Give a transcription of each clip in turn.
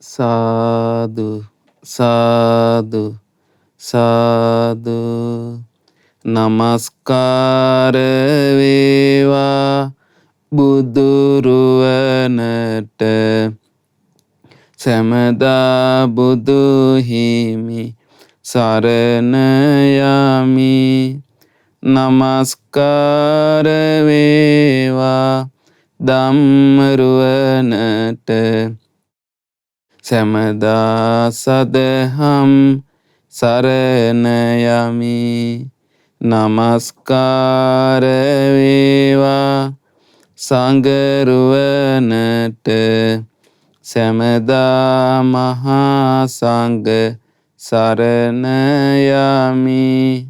සාදු සාදු සාදු නමස්කාර වේවා බුදුරුවනට සැමදා බුදු හිමි සරණ යමි. නමස්කාර වේවා ධම්මරුවනට සැමදා සදහම් සරණ යමි. නමස්කාර වේවා සංඝරුවනට සැමදා මහා සංඝ සරණ යමි.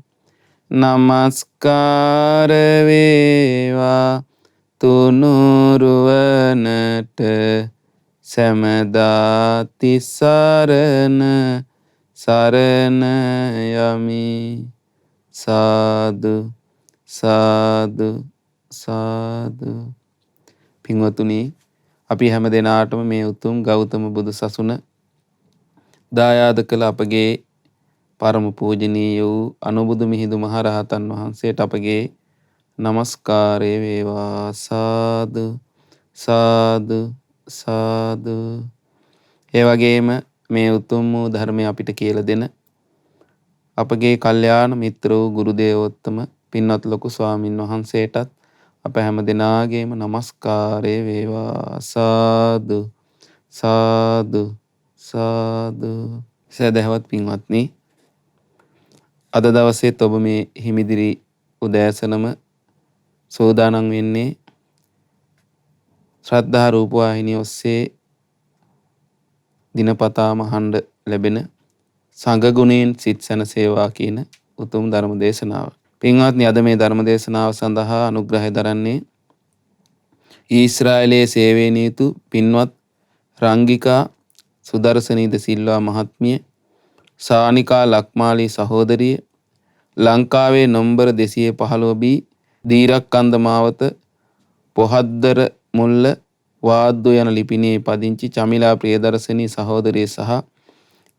නමස්කාර වේවා තුනුරුවනට සැමදා තිසරණ සරණ යමි. සාදු සාදු සාදු. පින්වතුනි, අපි හැම දෙනාටම මේ උතුම් ගෞතම බුදු සසුන දායාද කළ අපගේ පරම පූජනීය වූ අනුබුදු මිහිඳු මහරහතන් වහන්සේට අපගේ නමස්කාරය වේවා. සාදු සාදු සාදු. ඒ වගේම මේ උතුම් වූ ධර්මය අපිට කියලා දෙන අපගේ කල්යාණ මිත්‍ර වූ ගුරු දේවෝත්තම පින්වත් ලොකු ස්වාමින් වහන්සේටත් අප හැම දෙනාගේම නමස්කාරය වේවා. සාදු සාදු සාදු. සදහවත් පින්වත්නි, අද දවසේත් ඔබ මේ හිමිදිරි උදෑසනම සෝදානම් වෙන්නේ ශ්‍රද්ධා රූපවාහිනිය ඔස්සේ දිනපතාම අහන්න ලැබෙන සංඝ ගුණයෙන් සිත් සැනසේවා කියන උතුම් ධර්ම දේශනාව. පින්වත්නි, අද මේ ධර්ම දේශනාව සඳහා අනුග්‍රහය දරන්නේ ඊශ්‍රායලයේ සේවයේ නියුතු පින්වත් රංගිකා සුදර්ශනීද සිල්වා මහත්මිය, සානිකා ලක්මාලී සහෝදරිය, ලංකාවේ නොම්බර 215 බී දීරක්කන්ද මාවත පොහද්දර මුල්ල වාද්දු යන ලිපිණියේ පදිංචි චමිලා ප්‍රියදර්ශනී සහෝදරිය සහ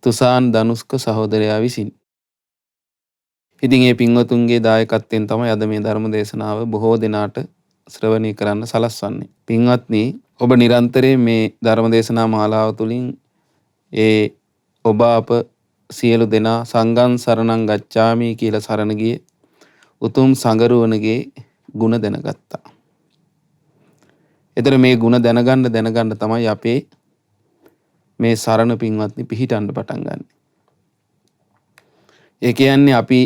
තුසාන් ධනුස්ක සහෝදරයා විසින්. ඉතින් මේ පින්වතුන්ගේ දායකත්වයෙන් තමයි අද මේ ධර්ම දේශනාව බොහෝ දෙනාට ශ්‍රවණය කරන්න සලස්වන්නේ. පින්වත්නි, ඔබ නිරන්තරයෙන් මේ ධර්ම දේශනා මාලාව තුළින් ඔබ අප සියලු දෙනා සංඝං සරණං ගච්ඡාමි කියලා සරණ ගිය උතුම් සංගරුවනගේ ගුණ දැනගත්තා. එතන මේ ගුණ දැනගන්න තමයි අපේ මේ සරණ පින්වත්නි පිහිටන්න පටන් ගන්න. ඒ කියන්නේ අපි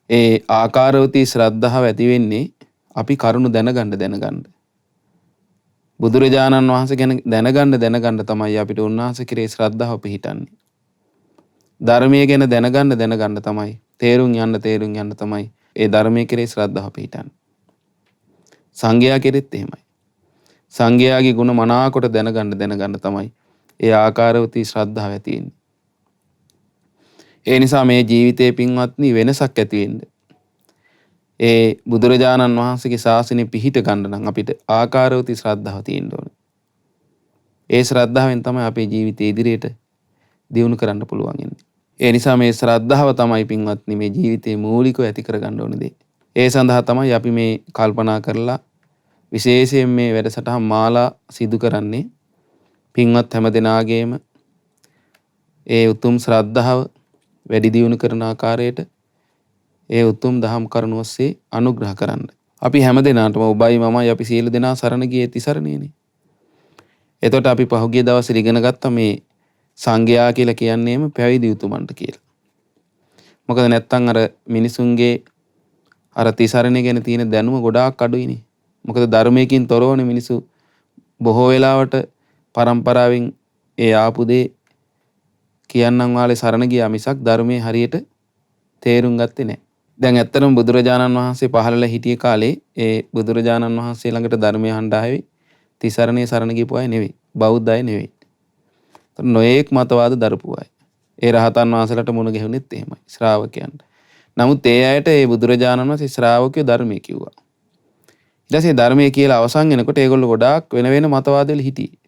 ඒ ආකාරවතී ශ්‍රද්ධාව ඇති වෙන්නේ අපි කරුණු දැනගන්න. බුදුරජාණන් වහන්සේ ගැන දැනගන්න තමයි අපිට උන්වහන්සේ කෙරේ ශ්‍රද්ධාව පිහිටන්නේ. ධර්මයේ ගැන දැනගන්න තමයි තේරුම් යන්න තමයි ඒ ධර්මයේ කෙරේ ශ්‍රද්ධාව පිහිටන්නේ. සංඝයා කෙරෙත් එහෙමයි. සංඝයාගේ ගුණ මනාකොට දැනගන්න තමයි ඒ ආකාරවතී ශ්‍රද්ධාව ඇති වෙන්නේ. ඒ නිසා මේ ජීවිතයේ පින්වත්නි වෙනසක් ඇති වෙන්න ඒ බුදුරජාණන් වහන්සේගේ ශාසනය පිහිට ගන්න නම් අපිට ආකාරවතී ශ්‍රද්ධාව තියෙන්න ඕනේ. ඒ ශ්‍රද්ධාවෙන් තමයි අපේ ජීවිතය ඉදිරියට දියුණු කරන්න පුළුවන් වෙන්නේ. ඒ නිසා මේ ශ්‍රද්ධාව තමයි පින්වත්නි මේ ජීවිතයේ මූලිකව ඇති කරගන්න ඕන දේ. ඒ සඳහා තමයි අපි මේ කල්පනා කරලා විශේෂයෙන් මේ වැඩසටහන් මාලා සිදු කරන්නේ. පින්වත් හැම දෙනාගේම ඒ උතුම් ශ්‍රද්ධාව වැඩි දියුණු කරන ආකාරයට ඒ උතුම් දහම් කරුණු ඔස්සේ අනුග්‍රහ කරන්න. අපි හැම දෙනාටම ඔබයි මමයි අපි සියලු දෙනා සරණ ගියේ තිසරණේනේ. එතකොට අපි පහුගිය දවසේ ඉගෙන ගත්ත මේ සංඝයා කියලා කියන්නේම පැවිදි උතුමන්ට කියලා. මොකද නැත්තම් අර මිනිසුන්ගේ අර තිසරණේ ගැන තියෙන දැනුම ගොඩාක් අඩුයිනේ. මොකද ධර්මයකින් තොරවනේ මිනිසු බොහෝ වෙලාවට පරම්පරාවෙන් ඒ ආපු දේ කියන්නම් වාලේ සරණ ගියා මිසක් ධර්මයේ හරියට තේරුම් ගත්තේ නැහැ. දැන් ඇත්තටම බුදුරජාණන් වහන්සේ පහළලා හිටිය කාලේ ඒ බුදුරජාණන් වහන්සේ ළඟට ධර්මය අහන්න ආවේ තිසරණේ සරණ ගියපු අය නෙවෙයි. බෞද්ධ අය නෙවෙයි. නොඑක් මතවාද දරපු අය. ඒ රහතන් වහන්සේලාට මුණ ගැහුණෙත් එහෙමයි ශ්‍රාවකයන්ට. නමුත් ඒ අයට ඒ බුදුරජාණන් වහන්සේ ශ්‍රාවකයෝ ධර්මයේ කිව්වා. ඊට පස්සේ ධර්මයේ කියලා අවසන් වෙනකොට ඒගොල්ලෝ ගොඩාක් වෙන මතවාදවල හිටියේ.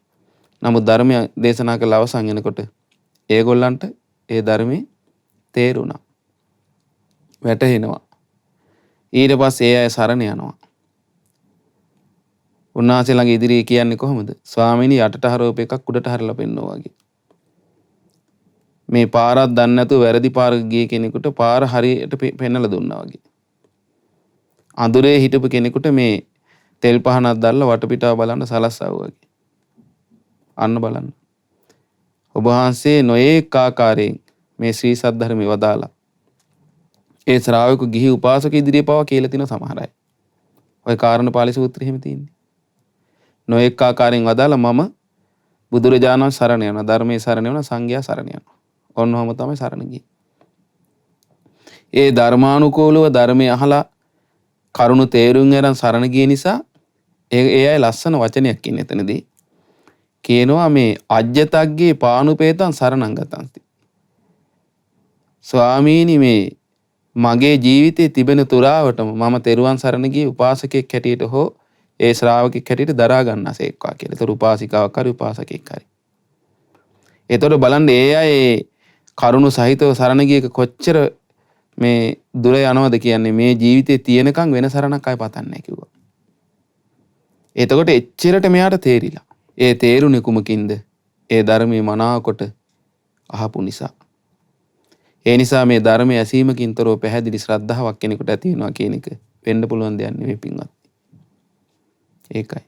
නමුත් ධර්මය දේශනා කළ අවසන් වෙනකොට ඒගොල්ලන්ට ඒ ධර්මයේ තේරුණා. වැටහෙනවා. ඊට පස්සේ ඒ අය සරණ යනවා. උන්වහන්සේ ළඟ ඉදිරියේ කියන්නේ කොහොමද? ස්වාමීනි යටට හරවපු එකක් උඩට හරලා පෙන්නනවා වගේ. මේ පාරක් දන්නේ නැතුව වැරදි පාරක ගිය කෙනෙකුට පාර හරියට පෙන්නලා දුන්නා වගේ. අඳුරේ හිටපු කෙනෙකුට මේ තෙල් පහනක් දැල්ලා වටපිටාව බලන්න සලස්සවුවා වගේ. අන්න බලන්න. ඔබ වහන්සේ නොයේක ආකාරයෙන් මේ ශ්‍රී සද්ධර්මයේ වදාලා. ඒ ශ්‍රාවක ගිහි උපාසක ඉදිරියේ පවා කියලා තින සමහර අය. ඔය කාරණපාලි සූත්‍රය එහෙම තියෙන්නේ. නොයේක ආකාරයෙන් වදාලා මම බුදුරජාණන් සරණ යනවා, ධර්මයේ සරණ යනවා, සංඝයා සරණ යනවා. ඔන්නෝම තමයි සරණ ගියේ. ඒ ධර්මානුකූලව ධර්මයේ අහලා කරුණු තේරුම් අරන් සරණ ගිය නිසා ඒ අය ලස්සන වචනයක් කියන්නේ එතනදී. කියනවා මේ අජ්ජතග්ගේ පානුපේතං සරණං ගතන්ති. ස්වාමීනි මේ මගේ ජීවිතයේ තිබෙන තුරාවටම මම තෙරුවන් සරණ ගියේ උපාසකෙක් හැටියට හෝ ඒ ශ්‍රාවකෙක් හැටියට දරා ගන්නසේක්වා කියලා. ඒතර උපාසිකාවක් හරි උපාසකෙක් හරි. ඒතකොට බලන්න ඒ අය කරුණු සහිතව සරණ ගියක කොච්චර මේ දුර යනවද කියන්නේ මේ ජීවිතේ තියෙනකන් වෙන සරණක් අය පතන්නේ නැහැ කිව්වා. එතකොට එච්චරට මෙයාට තේරිලා. ඒ තේරුනේ කුමකින්ද? ඒ ධර්මයේ මනාකොට අහපු නිසා. ඒ නිසා මේ ධර්මයේ ඇසීමකින් තොරව පැහැදිලි ශ්‍රද්ධාවක් කෙනෙකුට ඇති වෙනවා කියන එක වෙන්න පුළුවන් දෙයක් නෙවෙයි පින්වත්. ඒකයි.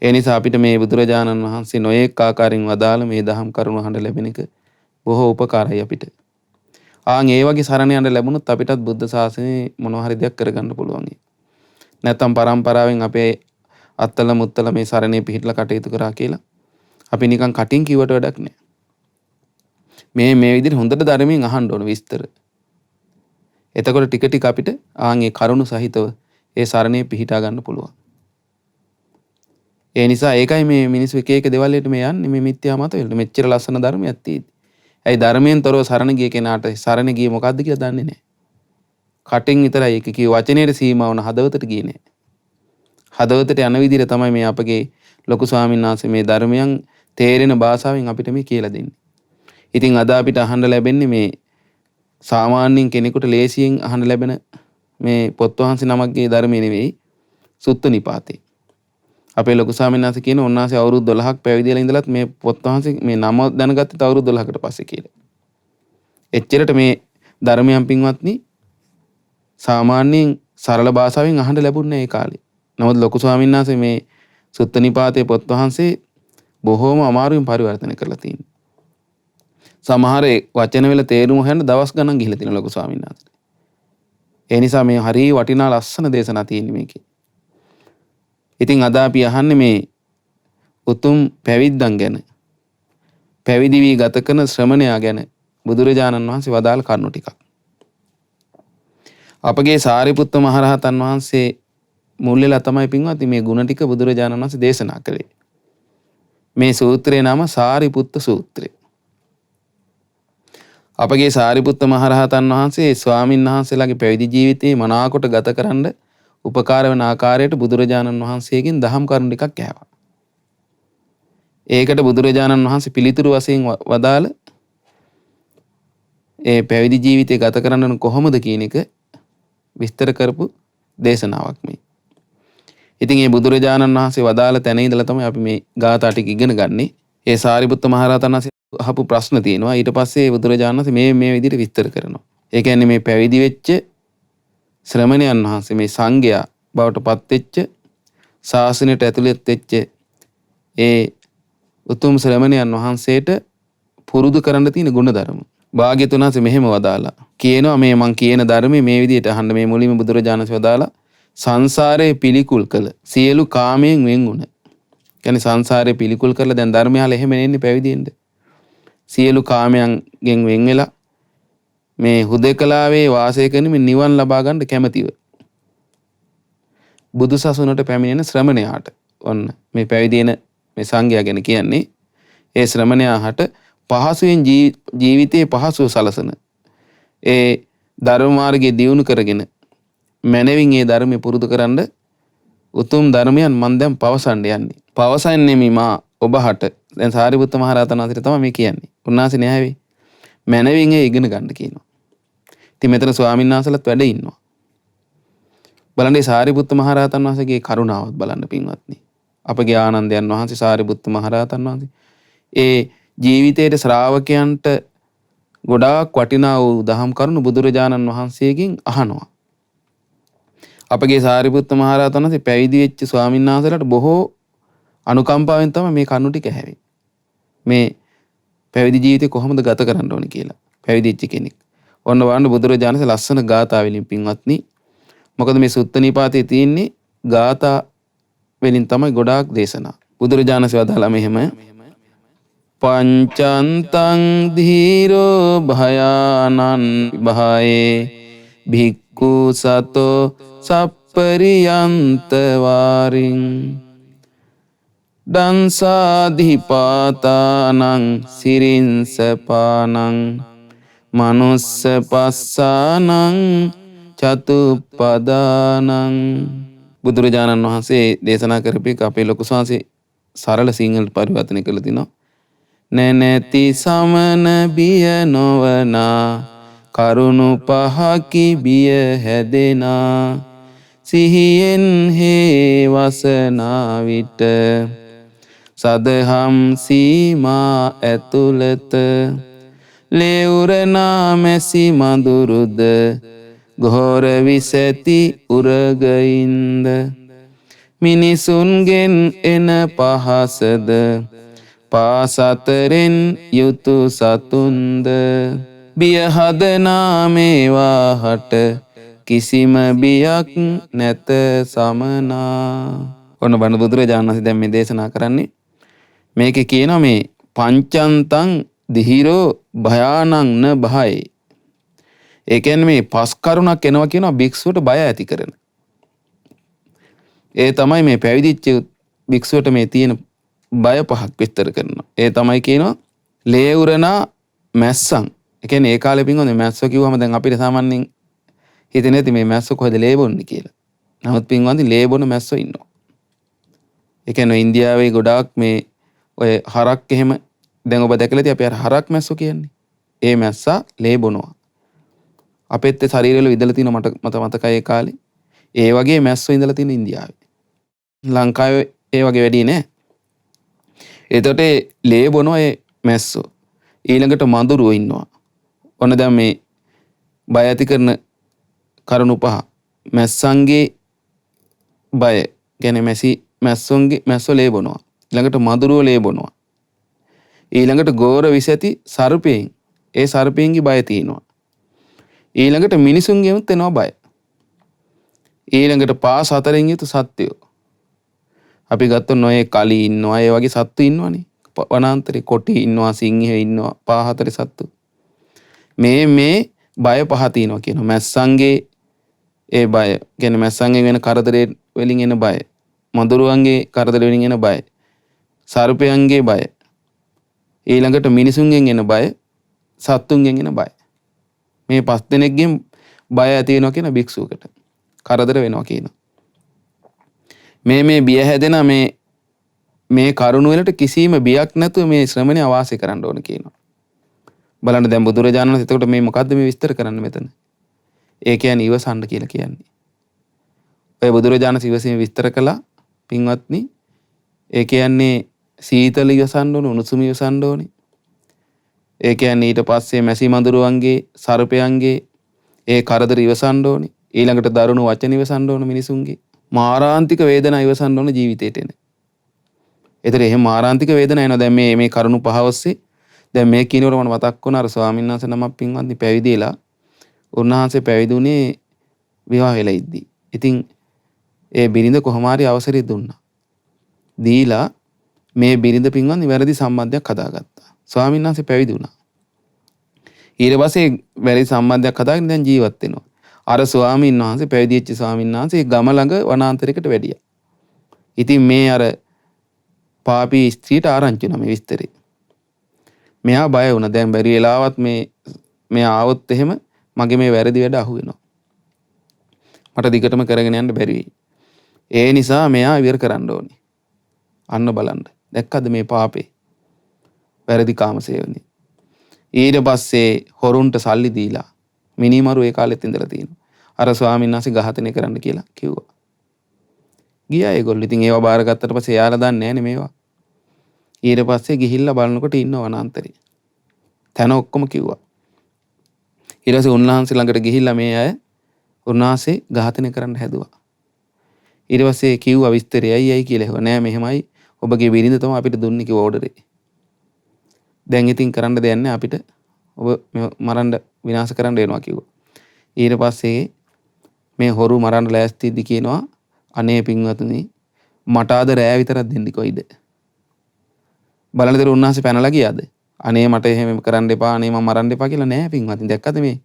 ඒ නිසා අපිට මේ බුදුරජාණන් වහන්සේ නොයේක ආකාරයෙන් වදාළ මේ දහම් කරුණු අහන්න ලැබෙන එක බොහෝ උපකාරයි අපිට. ඒ වගේ සරණ යන්න ලැබුණොත් අපිටත් බුද්ධ ශාසනයේ මොනවා හරි දෙයක් කරගන්න පුළුවන්. නැත්තම් පරම්පරාවෙන් අපේ අත්තල මුත්තල මේ සරණේ පිහිටලා කටයුතු කරා කියලා අපි නිකන් කටින් කිව්වට වැඩක් නෑ. මේ විදිහට හොඳට ධර්මයෙන් අහන්න ඕන විස්තර. එතකොට ටික ටික අපිට ඒ කරුණු සහිතව ඒ සරණේ පිහිටා ගන්න පුළුවන්. ඒ නිසා ඒකයි මේ මිනිස්සු එක එක දේවල් වලට මේ යන්නේ මේ මිත්‍යා මත වලට මෙච්චර ලස්සන ධර්මයක් තියෙද්දි. ඇයි ධර්මයෙන් තොරව සරණ ගිය කෙනාට සරණ ගියේ මොකද්ද කියලා දන්නේ නැහැ. කටින් විතරයි ඒක කිය වචනේට සීමා වුණ හදවතට ගියේ නැහැ. හදවතට යන විදිහට තමයි මේ අපගේ ලොකු ස්වාමීන් වහන්සේ මේ ධර්මයන් තේරෙන භාෂාවෙන් අපිට මේ කියලා දෙන්නේ. ඉතින් අද අපිට අහන්න ලැබෙන්නේ මේ සාමාන්‍යයෙන් කෙනෙකුට ලේසියෙන් අහන්න ලැබෙන මේ පොත් වහන්සේ නමක්ගේ ධර්මයේ නෙවෙයි සුත්ත නිපාතේ. අපේ ලොකු ස්වාමීන් වහන්සේ කියන උන්වහන්සේ අවුරුදු 12ක් පැවිදි වෙලා ඉඳලත් මේ පොත් වහන්සේ මේ නම දැනගත්තේ අවුරුදු 12කට පස්සේ කියලා. එච්චරට මේ ධර්මයන් පින්වත්නි සාමාන්‍යයෙන් සරල භාෂාවෙන් අහන්න ලැබුණේ ඒ කාලේ. නමුත් ලොකු ස්වාමීන් වහන්සේ මේ සුත්ත නිපාතේ පොත් වහන්සේ බොහොම අමාරුවෙන් පරිවර්තනය කරලා තියෙනවා. සමහර වචන වල තේරුම හොයන්න දවස් ගණන් ගිහිල්ලා තියෙනවා ලොකු ස්වාමීන් වහන්සේ. ඒ නිසා මේ හරිය වටිනා ලස්සන දේශනා තියෙන්නේ මේකේ. ඉතින් අද අපි අහන්නේ මේ උතුම් පැවිද්දන් ගැන. පැවිදි වී ගත කරන ශ්‍රමණයා ගැන බුදුරජාණන් වහන්සේ වදාළ කරුණු ටිකක්. අපගේ සාරිපුත්ත මහරහතන් වහන්සේ මුල් වෙලා තමයි පින්වත්නි මේ ගුණ ටික බුදුරජාණන් වහන්සේ දේශනා කළේ. මේ සූත්‍රයේ නම සාරිපුත්ත සූත්‍රය. අපගේ සාරිපුත්ත මහරහතන් වහන්සේ ස්වාමින් වහන්සේලාගේ පැවිදි ජීවිතේ මනාකොට ගත කරන්න උපකාර වන ආකාරයට බුදුරජාණන් වහන්සේගෙන් දහම් කරුණු ටිකක් ඇහුවා. ඒකට බුදුරජාණන් වහන්සේ පිළිතුරු වශයෙන් වදාළ ඒ පැවිදි ජීවිතය ගත කරන්න කොහොමද කියන එක විස්තර කරපු දේශනාවක් මේ. ඉතින් මේ බුදුරජාණන් වහන්සේ වදාළ තැන ඉඳලා තමයි අපි මේ ගාථා ටික ඉගෙන ගන්නෙ. ඒ සාරිපුත්ත මහරහතන් වහන්සේ අහපු ප්‍රශ්න තියෙනවා. ඊට පස්සේ බුදුරජාණන් වහන්සේ මේ විදිහට විස්තර කරනවා. ඒ කියන්නේ මේ පැවිදි වෙච්ච ශ්‍රමණයන් වහන්සේ මේ සංඝයා බවට පත් වෙච්ච ශාසනයට ඇතුළත් වෙච්ච ඒ උතුම් ශ්‍රමණයන් වහන්සේට පුරුදු කරන්න තියෙන ගුණධර්ම. භාග්‍යතුන් වහන්සේ මෙහෙම වදාලා කියනවා මේ මං කියන ධර්මයේ මේ විදිහට අහන්න මේ මුලින්ම බුදුරජාණන් වහන්සේ වදාලා සංසාරේ පිළිකුල් කළ සියලු කාමයෙන් වෙන් වුණ. කියන්නේ සංසාරේ පිළිකුල් කරලා දැන් ධර්මය අහලා එහෙම නෙන්නේ පැවිදෙන්න. සියලු කාමයන්ගෙන් වෙන් වෙලා මේ හුදේකලාවේ වාසය කරන මේ නිවන් ලබා ගන්න කැමැතිව බුදුසසුනට පැමිණෙන ශ්‍රමණයාට ඔන්න මේ පැවිදෙන මේ සංඝයා ගැන කියන්නේ ඒ ශ්‍රමණයාට පහසුවෙන් ජීවිතයේ පහසුව සලසන ඒ ධර්ම මාර්ගයේ දියුණු කරගෙන මනවින් ඒ ධර්මය පුරුදු කරන්න උතුම් ධර්මයන් මන් දැන් පවසන්න යන්නේ. පවසන්නේ මා ඔබහට දැන් සාරිපුත්ත මහ රහතන් වහන්සේට තමයි මේ කියන්නේ. උන්වහන්සේ නෑවේ. මැනවින් ඒ ඉගෙන ගන්න කියනවා. ඉතින් මෙතන ස්වාමීන් වහන්සේලාත් වැඩ ඉන්නවා. බලන්න මේ සාරිපුත්ත මහ රහතන් වහන්සේගේ කරුණාවත් බලන්න පින්වත්නි. අපගේ ආනන්දයන් වහන්සේ සාරිපුත්ත මහ රහතන් වහන්සේ ඒ ජීවිතයේ ශ්‍රාවකයන්ට ගොඩාක් වටිනා වූ දහම් කරුණු බුදුරජාණන් වහන්සේගෙන් අහනවා. අපගේ සාරිපුත්ත මහ රහතන් වහන්සේ පැවිදි වෙච්ච ස්වාමීන් වහන්සේලාට බොහෝ අනුකම්පාවෙන් තමයි මේ කරුණු ටික ඇහැවේ. මේ පැවිදි ජීවිතේ කොහොමද ගත කරන්න ඕනේ කියලා. පැවිදි වෙච්ච කෙනෙක්. ඔන්න බලන්න බුදුරජාණන් වහන්සේ ලස්සන ගාථා වලින් පින්වත්නි. මොකද මේ සුත්ත නිපාතේ තියෙන්නේ ගාථා වලින් තමයි ගොඩාක් දේශනා. බුදුරජාණන් වහන්සේ වදාළා මෙහෙම පංචන්තං ධීරෝ භයානං භායේ භික්ඛු සතෝ සප්පරියන්ත වාරින් දංසාධිපාතානං සිරින්සපානං මනුස්ස පස්සානං චතුප්පදානං. බුදුරජාණන් වහන්සේ දේශනා කරපු එක අපේ ලොකු සංඝසේ සරල සිංහලට පරිවර්තනය කරලා තිනවා. නැනැති සමන බිය නොවනා කරුණු පහකි බිය හැදෙනා සිහියෙන් හේවසනා විට සදහම් සීමා ඇතුළත ලේවුරනා මැසි මඳුරුද ගොහොර විසැති උරගයින්ද මිනිසුන්ගෙන් එන පහසද පාසතරෙන් යුතු සතුන්ද බිය හදනා මේවා හට කිසිම බියක් නැත සමනා. ඔන්න බණ බුදුරජාණන් වහන්සේ දැන් මේ දේශනා කරන්නේ මේකේ කියනවා මේ පංචන්තං දිහිරෝ භයානං න භය. ඒ කියන්නේ මේ පස් කරුණක් එනවා කියනවා භික්ෂුවට බය ඇති කරන. ඒ තමයි මේ පැවිදිච්ච භික්ෂුවට මේ තියෙන බය පහක් විස්තර කරනවා. ඒ තමයි කියනවා ලේවුරනා මැස්සන්. ඒ කියන්නේ ඒ කාලේ පින්වන්නේ මැස්සෝ කිව්වම දැන් අපිට සාමාන්‍යයෙන් හිතේ නැති මේ මැස්සෝ කොහෙද ලේ බොන්නේ කියලා. නමුත් පින්වන්දි ලේ බොන මැස්සෝ ඉන්නවා. ඒ කියන්නේ ඉන්දියාවේ ගොඩාක් මේ ඔය හරක් එහෙම දැන් ඔබ දැකලා තියෙයි අපි අර හරක් මැස්සෝ කියන්නේ. ඒ මැස්සා ලේ බොනවා. අපෙත් ශරීරවල විදලා තියෙන මට මතකයි ඒ කාලේ. ඒ වගේ මැස්සෝ ඉඳලා තියෙන ඉන්දියාවේ. ලංකාවේ ඒ වගේ වැඩි නෑ. එතකොට ලේ බොනවා ඒ මැස්සෝ. ඊළඟට මඳුරුවෝ ඉන්නවා. ඔන්න දැන් මේ බය ඇති කරන කරුණු පහ. මැස්සන්ගේ බය. කියන්නේ මැස්සෝ ලේ බොනවා. ඊළඟට මඳුරුවෝ ලේ බොනවා. ඊළඟට ගෝර විසැති සර්පයෙන්. ඒ සර්පයෙන්ගේ බය තියෙනවා. ඊළඟට මිනිසුන්ගෙමුත් එනවා බය. ඊළඟට පාස හතරෙන් යුතු සත්වයෝ. අපි ගත්තොත් නොයේ කලී ඉන්නවා, ඒ වගේ සත්තු ඉන්නවනේ. වනාන්තරේ කොටි ඉන්නවා, සිංහයෝ ඉන්නවා, පහ හතරේ සත්තු. මේ බය පහ තියෙනවා කියනවා. මැස්සන්ගේ ඒ බය. කියන්නේ මැස්සන්ගෙන් වෙන කරදරේ වලින් එන බය. මඳුරුවන්ගේ කරදර වලින් එන බය. සර්පයන්ගේ බය. ඊළඟට මිනිසුන්ගෙන් එන බය, සත්තුන්ගෙන් එන බය. මේ පස් දෙනෙක්ගෙන් බය ඇති වෙනවා කියන භික්ෂුවකට. කරදර වෙනවා කියනවා. මේ බිය හැදෙන මේ කරුණ වලට කිසිම බියක් නැතුව මේ ශ්‍රමණේ වාසය කරන්න ඕන කියනවා. බලන්න දැන් බුදුරජාණන් වහන්සේ එතකොට මේ මොකද්ද මේ විස්තර කරන්න මෙතන? ඒ කියන්නේ ඉවසන්න කියලා කියන්නේ. ඔය බුදුරජාණන් ඉවසීම විස්තර කළා පින්වත්නි. ඒ කියන්නේ සීතල ඉවසන්න ඕන, උණුසුම ඉවසන්න ඕනේ. ඒ කියන්නේ ඊට පස්සේ මැසි මඳුරුවන්ගේ, සර්පයන්ගේ ඒ කරදර ඉවසන්න ඕනේ. ඊළඟට දරුණු වචන ඉවසන්න ඕන මිනිසුන්ගේ. මාරාන්තික වේදනා ඉවසන්න ඕන ජීවිතේට එන. ඒතර එහෙම මාරාන්තික වේදනා එනවා. දැන් මේ කරුණු පහ ඔස්සේ දැන් මේ කියනකොට මම මතක් වුණා අර ස්වාමීන් වහන්සේ නමක් පින්වත්නි පැවිදිලා. උන්වහන්සේ පැවිදුනේ විවාහ වෙලා ඉද්දි. ඉතින් ඒ බිරිඳ කොහොම හරි අවසරය දුන්නා. දීලා මේ බිරිඳ පින්වත්නි වැරදි සම්බන්ධයක් හදාගත්තා. ස්වාමීන් වහන්සේ පැවිදි වුණා. ඊට පස්සේ වැරදි සම්බන්ධයක් හදාගෙන දැන් ජීවත් වෙනවා. අර ස්වාමීන් වහන්සේ පැවිදි වෙච්ච ස්වාමීන් වහන්සේ ගම ළඟ වනාන්තරයකට වැඩියා. ඉතින් මේ අර පාපී ස්ත්‍රියට ආරංචි වුණා මේ විස්තරේ. මෙයා බය වුණා. දැන් බැරි වෙලාවත් මේ ආවොත් එහෙම මගේ මේ වැරදි වැඩ අහු වෙනවා. මට දිගටම කරගෙන යන්න බැරි වෙයි. ඒ නිසා මෙයා ඉවර කරන්න ඕනේ. අන්න බලන්න. දැක්කද මේ පාපේ? වැරදි කාමසේවනේ. ඊට පස්සේ හොරුන්ට සල්ලි දීලා මිනිමරු ඒ කාලෙත් ඉඳලා තියෙනවා. අර ස්වාමීන් වහන්සේ ඝාතනය කරන්න කියලා කිව්වා. ගියා ඒගොල්ලෝ. ඉතින් ඒවා බාරගත්තට පස්සේ එයාලා දන්නේ නැහනේ මේවා. ඊට පස්සේ ගිහිල්ලා බලනකොට ඉන්නව වනාන්තරේ. තැන ඔක්කොම කිව්වා. ඊට පස්සේ උන්වහන්සේ ළඟට ගිහිල්ලා මේ අය උන්වහන්සේ ඝාතනය කරන්න හැදුවා. ඊට පස්සේ කිව්වා විස්තරය ඇයි කියලා. ඒවා නෑ මෙහෙමයි ඔබගේ බිරිඳ තමයි අපිට දුන්නේ කිව්ව ඕඩරේ. දැන් ඉතින් කරන්න දෙයක් නෑ අපිට. ඔබ මරන්න විනාශ කරන්න වෙනවා කිව්වා. ඊට පස්සේ මේ හොරු මරන්න ලෑස්තිදි කියනවා අනේ පින්වතුනි මට අද රෑ විතරක් දෙන්න කොයිද? බලන්නතර උන්වහන්සේ පැනලා ගියාද? අනේ මට එහෙම කරන්න එපා අනේ මම මරන්න එපා කියලා නෑ පින්වතුනි. දැක්කද මේ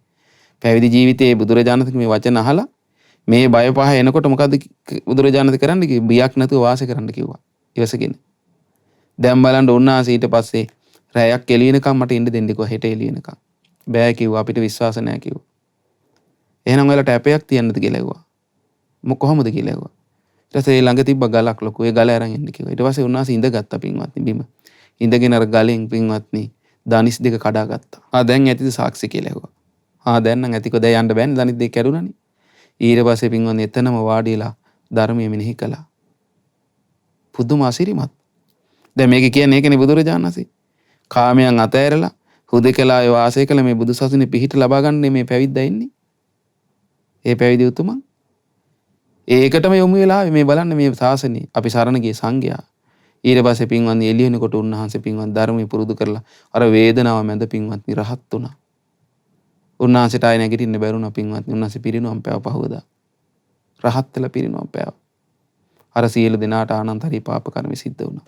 පැවිදි ජීවිතයේ බුදුරජාණන් මේ වචන අහලා මේ බය පහ එනකොට මොකද්ද බුදුරජාණන් කරන්න කිව්වේ? බියක් නැතුව වාසය කරන්න කිව්වා. ඉවසගෙන. දැන් බලන්න උන්වහන්සේ ඊට පස්සේ රැයක් එළියනකම් මට ඉන්න දෙන්නකෝ හෙට එළියනකම්. බෑ කිව්වා අපිට විශ්වාස නැහැ කිව්වා. එහෙනම් ඔයාලට ඇපයක් තියන්නද කියලා ඇහුවා. කොහොමද කියලා ඇහුවා. ඊට පස්සේ ළඟ තිබ්බ ගලක් ලොකු ඒ ගල අරන් එන්න කිව්වා. ඊට පස්සේ උන්වහන්සේ ඉඳගත්තා පින්වත්නි බිම. ඉඳගෙන අර ගලෙන් පින්වත්නි දනිස් දෙක කඩා ගත්තා. දැන් ඇතිද සාක්ෂි කියලා ඇහුවා. දැන් නම් ඇතිකෝ දැන් යන්න බෑනේ දනිස් දෙක කැඩුණානේ. ඊට පස්සේ පින්වත්නි එතනම වාඩිලා ධර්මයේ මෙනෙහි කළා. පුදුම අසිරිමත්. දැන් මේක කියන්නේ ඒකනේ බුදුරජාණන් වහන්සේ. කාමයන් අතෑරලා හුදකලාවේ වාසය කළ මේ බුදු සසුනේ පිහිට ලබා ගන්න මේ පැවිද්දා ඉන්නේ. ඒ පැවිදි උතුමන් ඒකටම යොමු වෙලා මේ බලන්න මේ ශාසනේ අපි සරණ ගිය සංඝයා. ඊට පස්සේ පින්වත්නි එළියෙනකොට උන්වහන්සේ පින්වත් ධර්මයේ පුරුදු කරලා අර වේදනාව මැද පින්වත්නි රහත් වුණා. උන්වහන්සේට ආයෙ නැගිටින්න බැරුණා පින්වත්නි. උන්වහන්සේ පිරිනුවම් පෑව පහවදා. රහත් වෙලා පිරිනුවම් පෑව. අර සියලු දෙනාට ආනන්තරී පාප කර්ම සිද්ධ වුණා.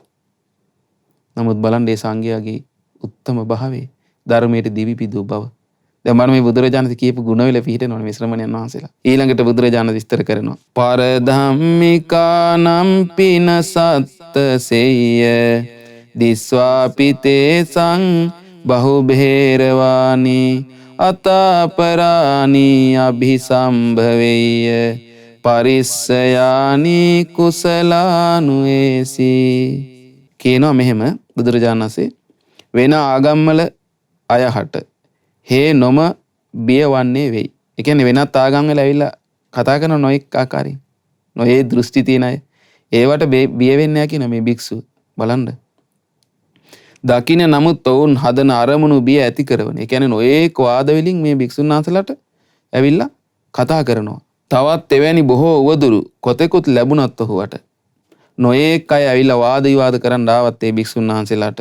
නමුත් බලන්න මේ සංඝයාගේ උත්තම භාවයේ ධර්මයට දිවි පිදූ බව. දැන් මම මේ බුදුරජාණන් කියපු ගුණ වල පිහිටනවනේ මේ ශ්‍රමණයන් වහන්සේලා. ඊළඟට බුදුරජාණන් විස්තර කරනවා. පරධම්මිකානම් පින සත්තසෙය්‍ය දිස්වාපිතේ සං බහුබේරවානි අතපරානි අභිසම්භවෙය්‍ය පරිස්සයානි කුසලානුේසි කියනවා මෙහෙම බුදුරජාණන් වහන්සේ වෙන ආගම්වල අයහට හේ නොම බියවන්නේ වෙයි. ඒ කියන්නේ වෙනත් ආගම් වල ඇවිල්ලා කතා කරන නොඑක් ආකාරයෙන් නොයේ දෘෂ්ටි තියෙන අය ඒවට බිය වෙන්නේ නැහැ කියන මේ භික්ෂුව බලන්න. දකින්න නමුත් ඔවුන් හදන අරමුණු බිය ඇති කරන. ඒ කියන්නේ නොඑක් වාද වලින් මේ භික්ෂුන් වහන්සේලාට ඇවිල්ලා කතා කරනවා. තවත් එවැනි බොහෝ උවදුරු කොතෙකුත් ලැබුණත් ඔහුට නොඑක් අය ඇවිල්ලා වාද විවාද කරන්න ආවත් ඒ භික්ෂුන් වහන්සේලාට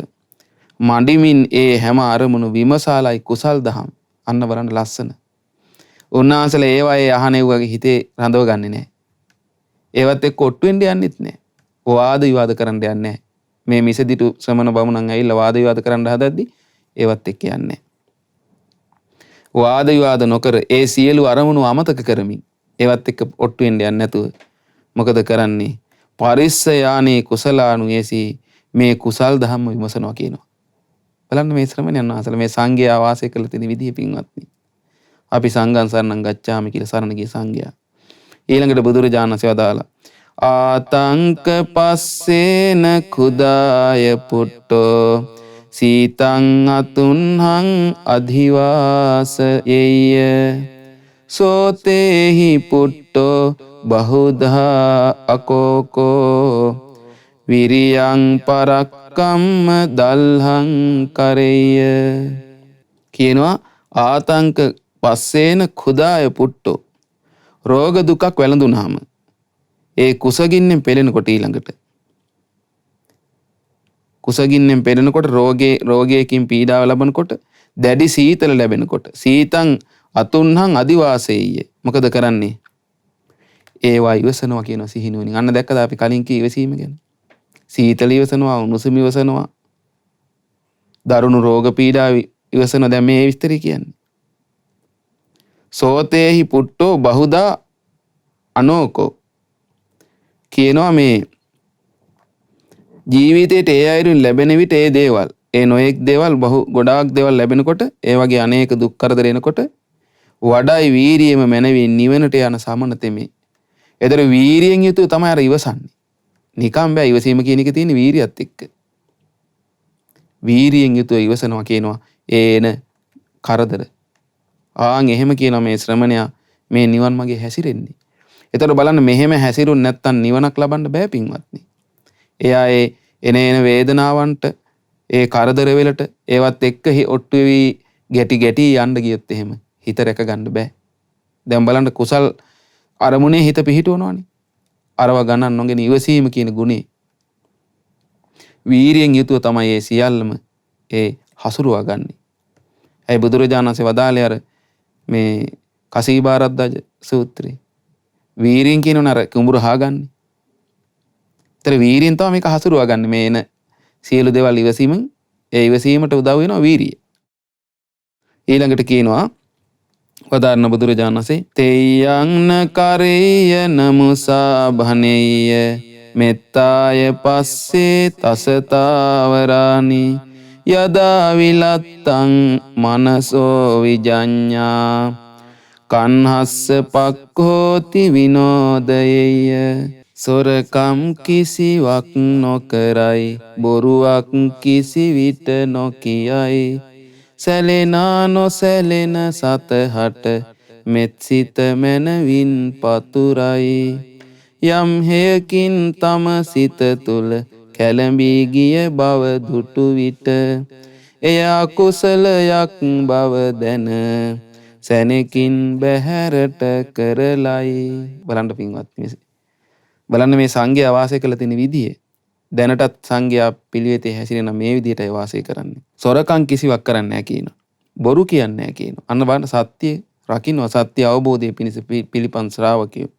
මඩිමින් ඒ හැම අරමුණු විමසාලයි කුසල් දහම් අන්න බලන්න ලස්සන. උන්වහන්සේලා ඒවා ඒ අහනෙව්වගේ හිතේ රඳව ගන්නෙ නැහැ. ඒවත් එක්ක ඔට්ටු වෙන්න යන්නෙත් නැහැ. වාද විවාද කරන්න යන්නේ නැහැ. මේ මිසදිටු ශ්‍රමණ බමුණන් ඇවිල්ලා වාද විවාද කරන්න හදද්දි ඒවත් එක්ක යන්නේ නැහැ. වාද විවාද නොකර ඒ සියලු අරමුණු අමතක කරමින් ඒවත් එක්ක ඔට්ටු වෙන්න යන්නේ නැතුව මොකද කරන්නේ? පරිස්සයානේ කුසලානුයේසි මේ කුසල් ධම්ම විමසනවා කියනවා. බලන්න මේ ශ්‍රමණයන් වහන්සේලා මේ සංඝයා වාසය කළ තියෙන විදිය පින්වත්නි. අපි සංඝං සරණං ගච්ඡාමි කියලා සරණ ගිය සංඝයා. ඊළඟට බුදුරජාණන් වහන්සේ වදාලා ආතංක පස්සේන කුදාය පුට්ටෝ සීතං අතුන්හං අධිවාසයෙය්‍ය සෝතේහි පුට්ටෝ බහුධා අකෝකෝ විරියං පරක්කම්ම දල්හං කරෙය්‍ය කියනවා. ආතංක පස්සේන කුදාය පුට්ටෝ රෝග දුකක් වැළඳුනහම ඒ කුසගින්නෙන් පෙළෙනකොට ඊළඟට කුසගින්නෙන් පෙළෙනකොට රෝගයකින් පීඩාව ලබනකොට දැඩි සීතල ලැබෙනකොට සීතං අතුන්හං අදිවාසෙය්‍ය මොකද කරන්නේ? ඒවා ඉවසනවා කියනවා සිහිනුවණින්. අන්න දැක්කද අපි කලින් කී ඉවසීම ගැන. සීතල ඉවසනවා, උණුසුම ඉවසනවා, දරුණු රෝග පීඩා ඉවසනවා. දැන් මේ විස්තරي කියන්නේ. සෝතේහි පුට්ටෝ බහුදා අනෝකෝ කියනවා මේ ජීවිතේට ඒ අයුරින් ලැබෙන විට ඒ දේවල් ඒ නොඑක් දේවල් ගොඩාක් දේවල් ලැබෙනකොට ඒ වගේ අනේක දුක් කරදර එනකොට වඩායි වීරියම මැනවින් නිවනට යන සමන තෙමේ. ඒතර වීරියෙන් යුතුව තමයි අර ඉවසන්නේ. නිකම් බෑ ඉවසීම කියන එක තියෙන වීරියත් එක්ක. වීරියෙන් යුතුව ඉවසනවා කියනවා ඒන කරදර. ආන් එහෙම කියනවා මේ ශ්‍රමණයා මේ නිවන් මාගේ හැසිරෙන්නේ. එතකොට බලන්න මෙහෙම හැසිරුන් නැත්තම් නිවනක් ලබන්න බෑ පින්වත්නි. එයා ඒ එන වේදනාවන්ට ඒ කරදර වලට ඒවත් එක්ක ඔට්ටු වෙවි ගැටි යන්න ගියොත් එහෙම හිත රැක ගන්න බෑ. දැන් බලන්න කුසල් අරමුණේ හිත පිහිටවනවානේ. අරව ගණන් නොගෙන ඉවසීම කියන ගුණේ. වීරියෙන් යුතුව තමයි ඒ සියල්ලම ඒ හසුරුවා ගන්නෙ. ඇයි බුදුරජාණන් වහන්සේ වදාළේ අර මේ කසීබාරද්දාජ සූත්‍රේ. වීරියෙන් කියනවනේ අර කුඹුර හාගන්නේ. ඒතර වීරියෙන් තමයි මේක හසුරුවා ගන්න. මේ එන සියලු දේවල් ඉවසීමෙන් ඒ ඉවසීමට උදව් වෙනවා වීරිය. ඊළඟට කියනවා වදාරන බුදුරජාණන් වහන්සේ තේයං කරේය නමුසා භනෙය්‍ය මෙත්තාය පස්සේ තසතාවරානි යදා විලත්තං මනසෝ විජඤ්ඤා කන්හස්ස පක්ඛෝති විනෝදයේය සොරකම් කිසිවක් නොකරයි බොරුවක් කිසි විට නොකියයි සැලෙනා නොසැලෙන සතහට මෙත්සිත මැනවින් පතුරයි යම් හේයකින් තම සිත තුල කැළඹී ගිය බව දුටු විට එය අකුසලයක් බව දැන සැනකින් බැහැරට කරලයි. බලන්න පින්වත්නි, බලන්න මේ සංඝයා වාසය කළ තියෙන විදිය. දැනටත් සංඝයා පිළිවෙතේ හැසිරෙන මේ විදියටයි වාසය කරන්නේ. සොරකම් කිසිවක් කරන්නේ නැහැ කියනවා. බොරු කියන්නේ නැහැ කියනවා. අන්න බලන්න සත්‍ය රකින්නවා, සත්‍ය අවබෝධයේ පිණිස පිළිපන් ශ්‍රාවකයෝ.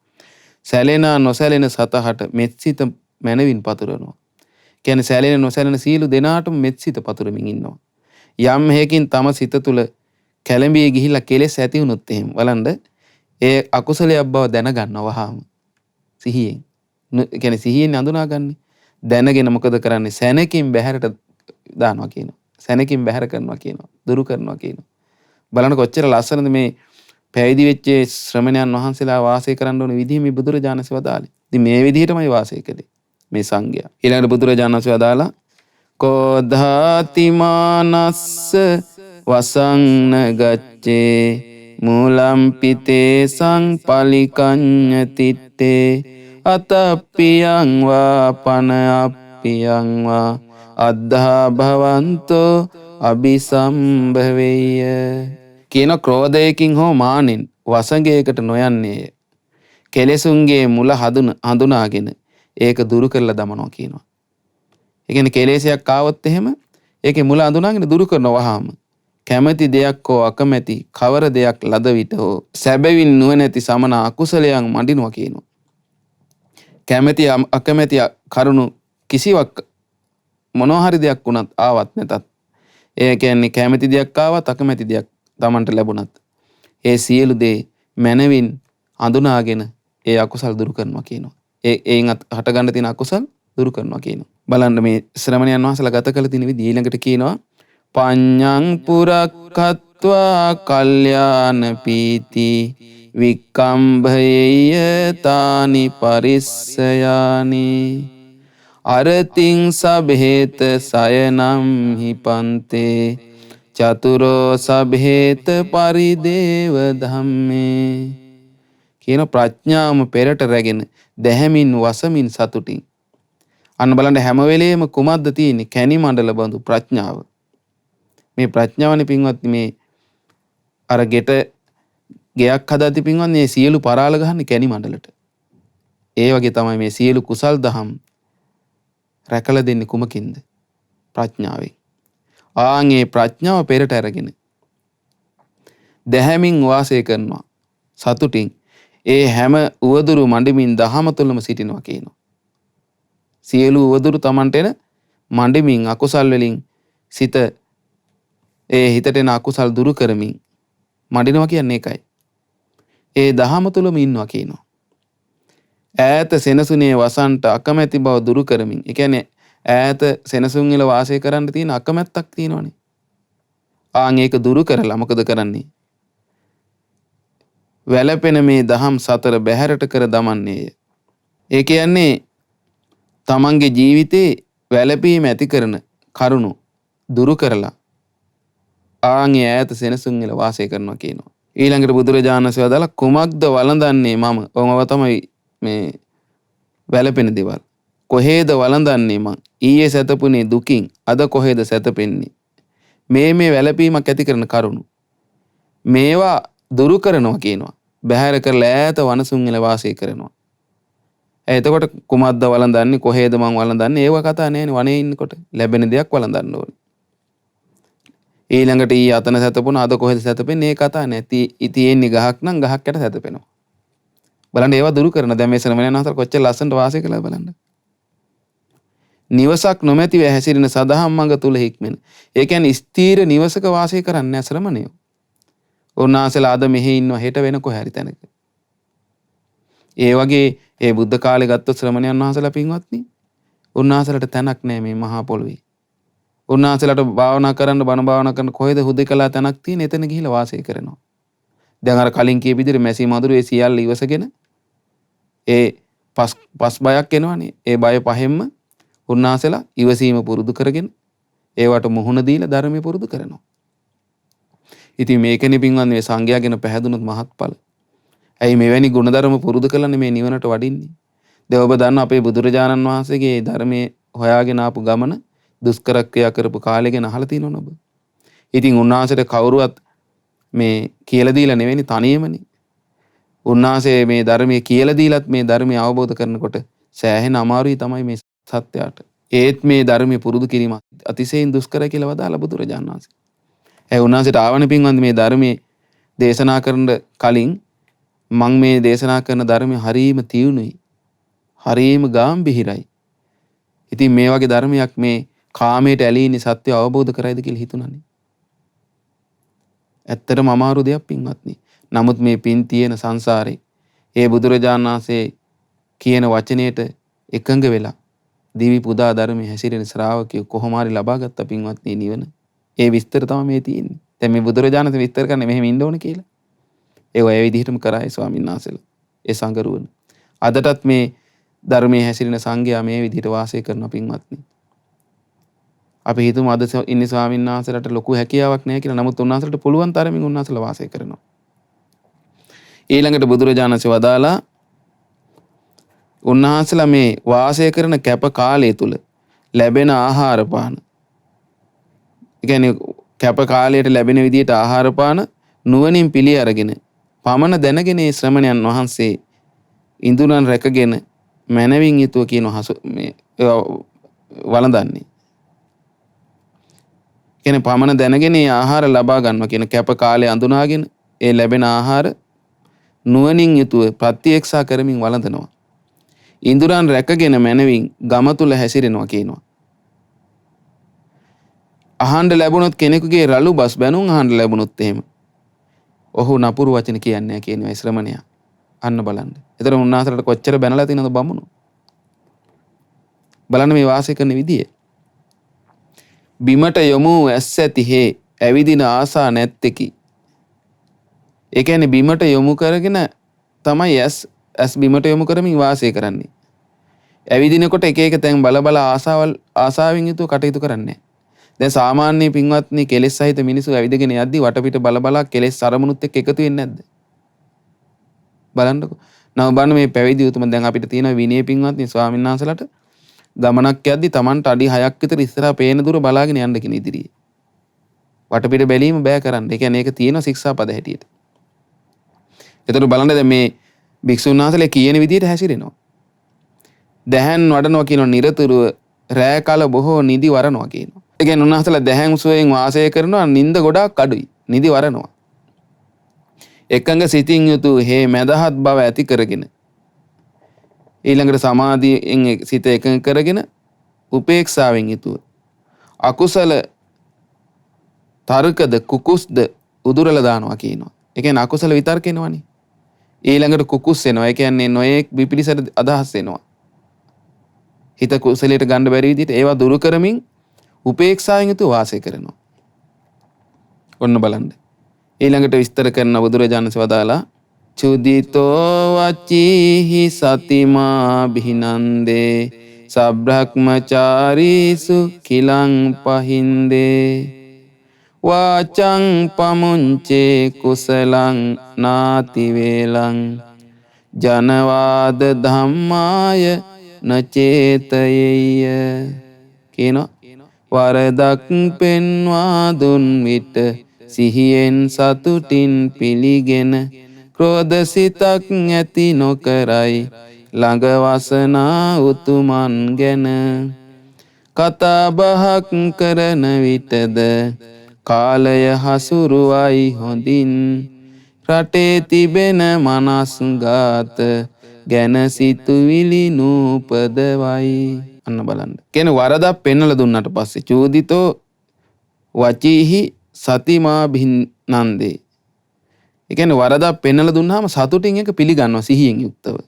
සැලෙනා නොසැලෙන සතහට මෙත්සිත මැනවින් පතුරනවා. කියන්නේ සැලෙන නොසැලෙන සීලු දෙනාටම මෙත්සිත පතුරමින් ඉන්නවා. යම් හේකින් තම සිත තුළ කැළඹී ගිහිල්ලා කෙලෙස් ඇති වුණොත් එහෙම බලන්න ඒ අකුසලයක් බව දැනගන්නවා වහාම සිහියෙන්. කියන්නේ සිහියෙන් අඳුනාගන්නේ. දැනගෙන මොකද කරන්නේ? සැනකින් බැහැරට දානවා කියනවා. සැනකින් බැහැර කරනවා කියනවා. දුරු කරනවා කියනවා. බලන්න කොච්චර ලස්සනද මේ පැවිදි වෙච්ච ශ්‍රමණයන් වහන්සේලා වාසය කරන්න ඕන විදිහ මේ බුදුරජාණන් වහන්සේ වදාළේ. ඉතින් මේ විදිහටමයි වාසය කළේ මේ සංඝයා. ඊළඟට බුදුරජාණන් වහන්සේ වදාලා කෝධාති මානස්ස වසං ගච්ඡේ මූලම් පිතේ සංපලිකඤ්ඤ තිත්තේ අතප්පියං වා පන අප්පියං වා අද්ධා භවන්තෝ අபிසම්භවෙය්‍ය කියන ක්‍රෝධයකින් හෝ මානෙන් වසඟයකට නොයන්නේය. කෙලෙසුන්ගේ මුල හඳුනාගෙන ඒක දුරු කරලා දමනවා කියනවා. ඒ කියන්නේ කෙලෙසයක් ආවොත් එහෙම ඒකේ මුල හඳුනාගෙන දුරු කරනවා වහාම. කැමැති දෙයක් හෝ අකමැති කවර දෙයක් ලද විට හෝ සැබවින් නුවණැති සමන අකුසලයන් මඩිනවා කියනවා. කැමැති අකමැති කරුණු කිසිවක් මොනවා හරි දෙයක් වුණත් ආවත් නැතත් ඒ කියන්නේ කැමැති දෙයක් ආවත් අකමැති දෙයක් Tamanට ලැබුණත් ඒ සියලු දේ මනවින් හඳුනාගෙන ඒ අකුසල් දුරු කරනවා කියනවා. ඒන් හට ගන්න තියෙන අකුසල් දුරු කරනවා කියනවා. බලන්න මේ ශ්‍රමණයන් වහන්සේලා ගත කළ තියෙන විදිහ ඊළඟට කියනවා පඤ්ඤං පුරක්ඛත්වා කල්යාණ පීති වික්කම්භයේය තානි පරිස්සයානි අරතින් සබ්හේත සයනම් හිපන්තේ චතුරෝ සබ්හේත පරිදේව ධම්මේ කියන ප්‍රඥාවම පෙරට රැගෙන දැහැමින් වසමින් සතුටින්. අන්න බලන්න හැම වෙලේම කුමක්ද තියෙන්නේ? කැණි මණ්ඩල බඳු ප්‍රඥාව. මේ ප්‍රඥාවනේ පින්වත්නි මේ අර ගෙට ගෙයක් හදාති පින්වත්නි මේ සියලු පරාල ගහන්නේ කැණි මණ්ඩලට. ඒ වගේ තමයි මේ සියලු කුසල් දහම් රැකලා දෙන්නේ කුමකින්ද? ප්‍රඥාවෙන්. ආන්ගේ ප්‍රඥාව පෙරට අරගෙන දැහැමින් වාසය කරනවා සතුටින්. ඒ හැම උවදුරු මඬමින් දහම තුලම සිටිනවා කියනවා. සියලු උවදුරු Tamanට එන මඬමින් අකුසල් වලින් සිත ඒ හිතට එන අකුසල් දුරු කරමින් මඬිනවා කියන්නේ ඒකයි. ඒ දහම තුලම ඉන්නවා කියනවා. ඈත සෙනසුනේ වසන්ට අකමැති බව දුරු කරමින්. ඒ කියන්නේ ඈත සෙනසුන් වල වාසය කරන්න තියෙන අකමැත්තක් තියෙනවනේ. ආන් ඒක දුරු කරලා මොකද කරන්නේ? වැළපෙන මේ දහම් සතර බැහැරට කර දමන්නේය. ඒ කියන්නේ තමන්ගේ ජීවිතේ වැළපීම ඇති කරන කරුණු දුරු කරලා ආන්ගේ ඈත සෙනසුන් වල වාසය කරනවා කියනවා. ඊළඟට බුදුරජාණන් වහන්සේ වදාලා කුමක්ද වළඳන්නේ මම? ඔවම තමයි මේ වැළපෙන දේවල්. කොහේද වළඳන්නේ මං? ඊයේ සැතපුනේ දුකින් අද කොහෙද සැතපෙන්නේ? මේ වැළපීමක් ඇති කරන කරුණු. මේවා දුරු කරනවා කියනවා. බැහැර කරලා ඈත වනසුන් වල වාසය කරනවා. එතකොට කුමක්ද වළඳන්නේ? කොහේද මං වළඳන්නේ? ඒව කතා නෑනේ. වනේ ඉන්නකොට ලැබෙන දෙයක් වළඳන්න ඕනේ. ඊළඟට ඊ අතන සැතපුණා අද කොහෙද සැතපෙන්නේ? ඒ කතා නැති. ඉතින් ගහක් නම් ගහක් යට සැතපෙනවා. බලන්න ඒවා දුරු කරන දැන් මේ ශ්‍රමණයන් වහන්සේලා කොච්චර ලස්සනට වාසය කළාද බලන්න. නිවසක් නොමැතිව හැසිරෙන සදහම් මඟ තුල හික්මෙන. ඒ කියන්නේ ස්ථීර නිවසක වාසය කරන්නේ නැහැ ශ්‍රමණයෝ. උන්වහන්සේලා අද මෙහි ඉන්නවා හෙට වෙන කොහේ හරි තැනක. ඒ වගේ ඒ බුද්ධ කාලේ ගත්ත ශ්‍රමණයන් වහන්සේලා පින්වත්නි උන්වහන්සේලාට තැනක් නැහැ මේ මහා පොළොවේ. උන්වහන්සේලාට භාවනා කරන්න බණ භාවනා කරන්න කොහෙද හුදෙකලා තැනක් තියෙන එතන ගිහිලා වාසය කරනවා. දැන් අර කලින් කියපු විදිහට මැසි මදුරු ඒ සියල්ල ඉවසගෙන ඒ පස් බයක් එනවනේ. ඒ බය පහෙන්ම උන්වහන්සේලා ඉවසීම පුරුදු කරගෙන ඒවට මුහුණ දීලා ධර්මයේ පුරුදු කරනවා. ඉතින් මේකනේ පින්වත්නි මේ සංඝයාගෙන පැහැදුනොත් මහත්ඵල. ඇයි මෙවැනි ගුණධර්ම පුරුදු කළානේ මේ නිවනට වඩින්නේ. දැන් ඔබ දන්න අපේ බුදුරජාණන් වහන්සේගේ ධර්මයේ හොයාගෙන ආපු ගමන දුෂ්කර ක්‍රියා කරපු කාලේ ගැන අහලා තියෙනවනේ ඔබ. ඉතින් උන්වහන්සේට කවුරුවත් මේ කියලා දීලා නෙවෙයි තනියමනේ. උන්වහන්සේ මේ ධර්මයේ කියලා දීලත් මේ ධර්මය අවබෝධ කරනකොට සෑහෙන අමාරුයි තමයි මේ සත්‍යයට. ඒත් මේ ධර්මයේ පුරුදු කිරීම අතිශයින් දුෂ්කර කියලා වදාලා බුදුරජාණන් වහන්සේ. ඒ උන්වහන්සේට ආවනේ පින්වන්දි මේ ධර්මයේ දේශනා කරන්න කලින් මම මේ දේශනා කරන ධර්මයේ හරීම තියුණුයි. හරීම ගැඹිරයි. ඉතින් මේ වගේ ධර්මයක් මේ කාමයට ඇලීනේ සත්‍ය අවබෝධ කරයිද කියලා හිතුණානේ. ඇත්තටම අමාරු දෙයක් පින්වත්නි. නමුත් මේ පින් තියෙන සංසාරේ ඒ බුදුරජාණන් වහන්සේ කියන වචනයට එකඟ වෙලා දිවි පුදා ධර්මයේ හැසිරෙන ශ්‍රාවකයෝ කොහොම හරි ලබා ගත්ත පින්වත්නි නිවන. ඒ විස්තර තමයි මේ තියෙන්නේ. දැන් මේ බුදුරජාණන් වහන්සේ විස්තර කරන්නේ මෙහෙම ඉන්න ඕනේ කියලා. ඒව ඒ විදිහටම කරායි ස්වාමීන් වහන්සේලා. ඒ සංගරුවන. අදටත් මේ ධර්මයේ හැසිරෙන සංඝයා මේ විදිහට වාසය කරන පින්වත්නි. අපි හිතමු අද ඉන්නේ ස්වාමීන් වහන්සේලාට ලොකු හැකියාවක් නැහැ කියලා. නමුත් උන්වහන්සේලාට පුළුවන් තරමින් උන්වහන්සේලා වාසය කරනවා. ඊළඟට බුදුරජාණන් වහන්සේ වදාලා උන්වහන්සේලා මේ වාසය කරන කැප කාලය තුල ලැබෙන ආහාර පාන. ඒ කියන්නේ කැප කාලයට ලැබෙන විදිහට ආහාර පාන නුවණින් පිළි අරගෙන පමණ දැනගෙන මේ ශ්‍රමණයන් වහන්සේ ඉඳුරන් රැකගෙන මනවින් යුතුව කියන මේ වළඳන්නේ. කියන්නේ පමණ දැනගෙන මේ ආහාර ලබා ගන්නවා කියන කැප කාලය අඳුනාගෙන ඒ ලැබෙන ආහාර නුවණින් යුතුව ප්‍රත්‍යක්ෂා කරමින් වළඳනවා. ඉඳුරන් රැකගෙන මනවින් ගම තුල හැසිරෙනවා කියනවා. අහන්න ලැබුණොත් කෙනෙකුගේ රළු බස් බැනුම් අහන්න ලැබුණොත් එහෙම ඔහු නපුරු වචන කියන්නේ නැහැ කියනවා ශ්‍රමණයා. අන්න බලන්න. ඒතර උන්වහන්සේට කොච්චර බැනලා තියෙනවද බමුණු. බලන්න මේ වාසය කරන විදිය. බිමට යොමු ඇස් ඇති හේ ඇවිදින ආසා නැත්තේකි. ඒ කියන්නේ බිමට යොමු කරගෙන තමයි ඇස් බිමට යොමු කරමින් වාසය කරන්නේ. ඇවිදිනකොට එක එක තැන් බල බල ආසාවෙන් යුතුව කටයුතු කරන්නේ. දැන් සාමාන්‍ය පින්වත්නි කෙලෙස් සහිත මිනිස්සු ඇවිදගෙන යද්දි වටපිට බල බල කෙලෙස් අරමුණුත් එක්ක එකතු වෙන්නේ නැද්ද? බලන්නකෝ. නම බලන්න මේ පැවිදි උතුම දැන් අපිට තියෙන විනය පින්වත්නි ස්වාමීන් වහන්සේලාට ගමනක් යද්දි Tamanට අඩි 6ක් විතර ඉස්සරහා පේන දුර බලාගෙන යන්න කියන ඉදිරියේ. වටපිට බැලීම බෑ කරන්න. ඒ කියන්නේ ඒක තියෙන ශික්ෂාපද හැටියට. ඒතර බලන්න දැන් මේ භික්ෂුන් වහන්සේලා කියන විදිහට හැසිරෙනවා. දැහන් වඩනවා කියන නිරතුරුව රෑ කාල බොහෝ නිදි වරනවා කියනවා. ඒ කියන්නේ උන්වහන්සේලා දැහන් සුවයෙන් වාසය කරනවා නිින්ද ගොඩාක් අඩුයි. නිදි වරනවා. එකඟ සිතින් යුතු හේ මදහත් බව ඇති කරගෙන ඊළඟට සමාධියෙන් සිත එකඟ කරගෙන උපේක්ෂාවෙන් යුතුව අකුසල තර්කද කුකුස්ද උදුරලා දානවා කියනවා. ඒ කියන්නේ අකුසල විතර්ක එනවනේ. ඊළඟට කුකුස් එනවා. ඒ කියන්නේ නොයෙක් විපිලිසර අදහස් එනවා. හිත කුසලයට ගන්න බැරි විදිහට ඒවා දුරු කරමින් උපේක්ෂාවෙන් යුතුව වාසය කරනවා. ඔන්න බලන්න. ඊළඟට විස්තර කරන බුදුරජාණන් වදාලා චුදිතෝ වචීහි සතිමා බිහිනන්දේ සබ්‍රහ්මචාරීසු කිලං පහින්දේ වාචං පමුංචේ කුසලං නාති වේලං ජනවාද ධම්මාය නචේතයෙය කියනවා. වරදක් පෙන්වා දුන් විට සිහියෙන් සතුටින් පිළිගෙන ක්‍රෝධසිතක් ඇති නොකරයි ළඟ වසනා උතුමන් ගැන කතා බහක් කරන විටද කාලය හසුරුවයි හොඳින් රටේ තිබෙන මනස්ගාත ගැන සිතුවිලි නූපදවයි. අන්න බලන්න. කියන වරදක් පෙන්නලා දුන්නට පස්සේ චෝදිතෝ වචීහි සතිමා භින්නන්දේ. ඒ කියන්නේ වරදක් පෙන්නලා දුන්නාම සතුටින් එක පිළිගන්නවා සිහියෙන් යුක්තව.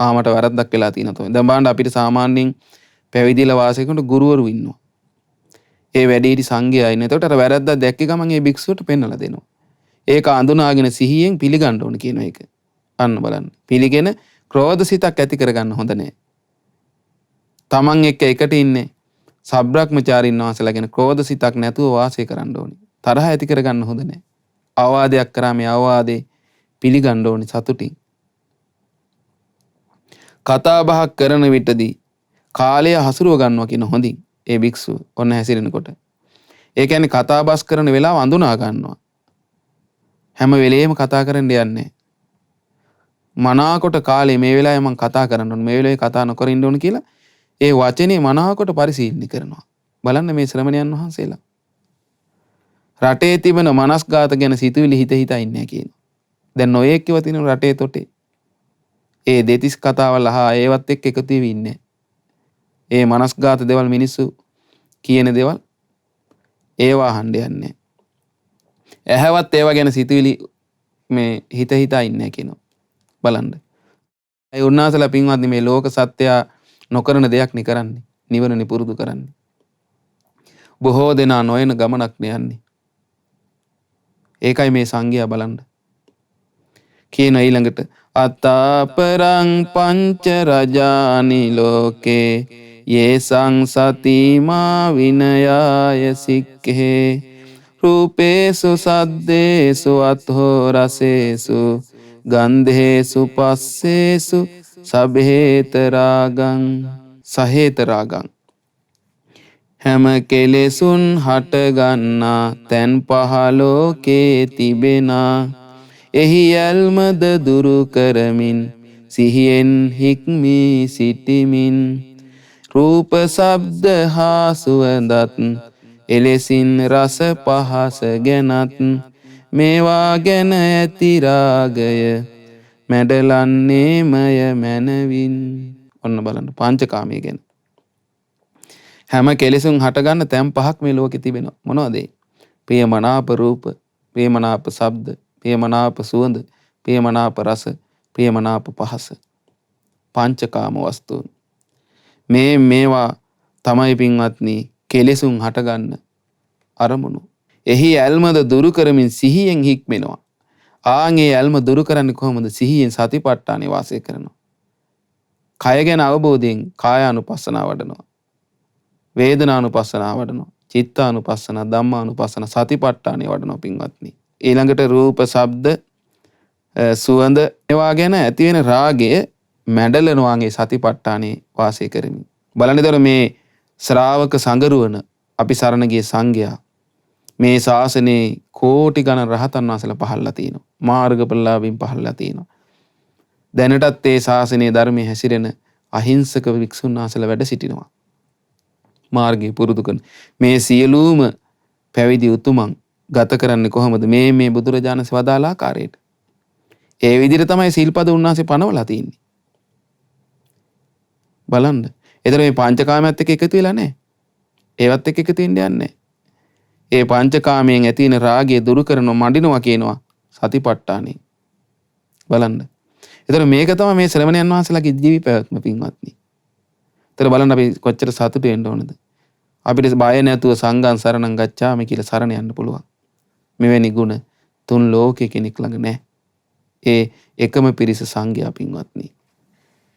මට වරදක් වෙලා තියෙනවා තමයි. දැන් බලන්න අපිට සාමාන්‍යයෙන් පැවිදිලා වාසය කරන ගුරුවරු ඉන්නවා. ඒ වැඩේටි සංඝයා ඉන්න. එතකොට අර වැරද්දක් දැක්ක ගමන් ඒ භික්ෂුවට පෙන්නලා දෙනවා. ඒක අඳුනාගෙන සිහියෙන් පිළිගන්න ඕන කියන එක. අන්න බලන්න. පිළිගෙන ක්‍රෝධ සිතක් ඇති කරගන්න හොඳ නෑ. තමන් එක්ක එකට ඉන්නේ සබ්‍රහ්මචාරින් වහන්සේලා ගැන ක්‍රෝධ සිතක් නැතුව වාසය කරන්න ඕනේ. තරහ ඇති කරගන්න හොඳ නෑ. අවවාදයක් කරා මේ අවවාදේ පිළිගන්න ඕනේ සතුටින්. කතා බහක් කරන විටදී කාලය හසුරුව ගන්නවා කියන හොඳින් ඒ භික්ෂුව ඔන්න හැසිරෙනකොට. ඒ කියන්නේ කතා බස් කරන වෙලාව අඳුනා ගන්නවා. හැම වෙලේම කතා කරන්න යන්නේ. මනාකොට කාලේ මේ වෙලාවේ මම කතා කරන්න ඕන මේ වෙලාවේ කතා නොකර ඉන්න ඕන කියලා ඒ වචනේ මනාකොට පරිශීලනය කරනවා. බලන්න මේ ශ්‍රමණයන් වහන්සේලා. රටේ තිබෙන මනස්ගාත ගැන සිතුවිලි හිත හිතා ඉන්නේ කියනවා. දැන් නොයෙක් කිව තියෙන රටේ තොටේ. ඒ දෙතිස් කතාවල් අහා ඒවත් එක්ක එකතු වෙවි ඉන්නේ. ඒ මනස්ගාත දේවල් මිනිස්සු කියන දේවල් ඒවා අහන්න යන්නේ. ඇහැවත් ඒවා ගැන සිතුවිලි මේ හිත හිතා ඉන්නේ කියනවා. බලන්න. ඒ උන්වහන්සේලා පින්වත්නි මේ ලෝක සත්‍යය නොකරන දෙයක් නේ කරන්නේ. නිවනනේ පුරුදු කරන්නේ. බොහෝ දෙනා නොයන ගමනක් යන්නේ. ඒකයි මේ සංඝයා බලන්න. කියන ඊළඟට අත්තාපරං පංච රජානි ලෝකේ යේසං සතිමා විනයාය සික්ඛේ රූපේසු සද්දේසු අත්ථෝ රසේසු ගන්ධේසු පස්සේසු සබ්හේත රාගං සහේත රාගං හැම කෙලෙසුන් හට ගන්නා තැන් පහලෝකේ තිබෙනා එහි යල්මද දුරු කරමින් සිහියෙන් හික්මී සිටිමින් රූප ශබ්ද හා සුවඳත් එලෙසින් රස පහස ගැනත් මේවා ගැන ඇති රාගය මැඩලන්නේ මය මනවින්. ඔන්න බලන්න පංචකාමයේ ගැන. හැම කෙලෙසුන් හටගන්න තැන් පහක් මේ ලෝකේ තිබෙනවා. මොනවද ඒ? ප්‍රියමනාප රූප, ප්‍රියමනාප ශබ්ද, ප්‍රියමනාප සුවඳ, ප්‍රියමනාප රස, ප්‍රියමනාප පහස. පංචකාම වස්තුන්. මේවා තමයි පින්වත්නි කෙලෙසුන් හටගන්න අරමුණු. එහි ඇල්මද දුරු කරමින් සිහියෙන් හික්මෙනවා. ආන්ගේ ඇල්ම දුරු කරන්නේ කොහොමද? සිහියෙන් සතිපට්ඨානෙ වාසය කරනවා. කය ගැන අවබෝධයෙන් කායානුපස්සනාව වඩනවා. වේදනානුපස්සනාව වඩනවා. චිත්තානුපස්සනාව, ධම්මානුපස්සනාව, සතිපට්ඨානෙ වඩනවා පින්වත්නි. ඊළඟට රූප, ශබ්ද, සුවඳ ඒවා ගැන ඇති වෙන රාගය මැඩලනවාගේ සතිපට්ඨානෙ වාසය කරමින්. බලන්නේතර මේ ශ්‍රාවක සංගරුවන අපි සරණ ගිය සංඝයා මේ ශාසනයේ කෝටි ගණන් රහතන් වහන්සේලා පහළලා තියෙනවා. මාර්ගඵලලාභීන් පහළලා තියෙනවා. දැනටත් මේ ශාසනයේ ධර්මයේ හැසිරෙන අහිංසක වික්ෂුන් වහන්සේලා වැඩ සිටිනවා. මාර්ගය පුරුදු කරන මේ සියලුම පැවිදි උතුමන් ගත කරන්නේ කොහොමද? මේ බුදුරජාණන් වදාළ ආකාරයට. ඒ විදිහට තමයි සීල්පද උන්වහන්සේ පනවලා තියෙන්නේ. බලන්න. ඒතර මේ පංචකාමයත් එක්ක එකතු වෙලා නැහැ. ඒවත් එක්ක එකතු වෙන්න යන්නේ නැහැ. ඒ පංචකාමයෙන් ඇති වෙන රාගය දුරු කරනවා, මඩිනවා කියනවා සතිපට්ඨානෙ. බලන්න. ඒතර මේක තමයි මේ ශ්‍රමණයන් වහන්සේලාගේ ජීවි පැවැත්ම පින්වත්නි. ඒතර බලන්න අපි කොච්චර සතුටු වෙන්න ඕනද? අපිට බය නැතුව සංඝං සරණං ගච්ඡාමි කියලා සරණ යන්න පුළුවන්. මෙවැනි ගුණ තුන් ලෝකේ කෙනෙක් ළඟ නැහැ. ඒ එකම පිරිස සංඝයා පින්වත්නි.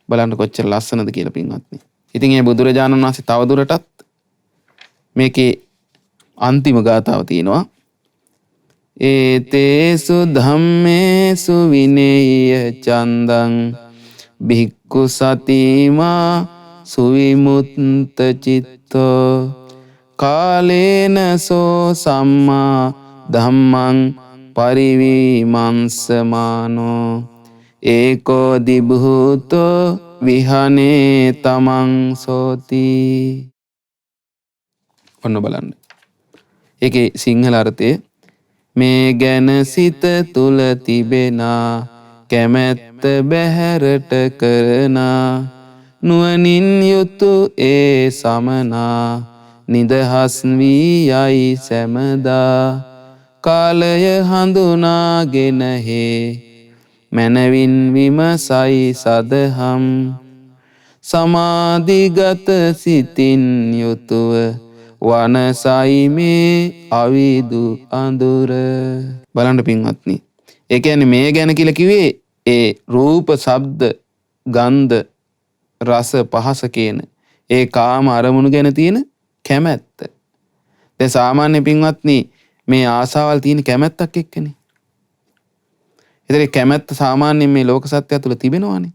බලන්න කොච්චර ලස්සනද කියලා පින්වත්නි. ඉතින් මේ බුදුරජාණන් වහන්සේ තවදුරටත් මේකේ අන්තිම ගාථාව තියෙනවා. ඒතේසු ධම්මේසු විනේය චන්දං භික්ඛු සතිමා සුවිමුත්ත චිත්තෝ කාලේන සෝ සම්මා ධම්මං පරිවිමංසමානෝ ඒකෝ දිභූතෝ විහනේ තමං සෝති. ඔන්න බලන්න. ඒකේ සිංහල අර්ථය මේ ගැන සිත තුල තිබෙනා කැමැත්ත බැහැරට කරනා නුවණින් යුතු ඒ සමනා නිදහස් වී යයි සැමදා කාලය හඳුනාගෙන හේ මනවින් විමසයි සදහම් සමාධිගත සිතින් යුතුව වනසයි මේ අවිදු අඳුර. බලන්න පින්වත්නි. ඒ කියන්නේ මේ ගැන කියලා කිව්වේ ඒ රූප, ශබ්ද, ගන්ධ, රස, පහස කියන ඒ කාම අරමුණු ගැන තියෙන කැමැත්ත. දැන් සාමාන්‍ය පින්වත්නි මේ ආසාවල් තියෙන කැමැත්තක් එක්කනේ. ඒතරේ කැමැත්ත සාමාන්‍යයෙන් මේ ලෝක සත්‍යය තුළ තිබෙනවානේ.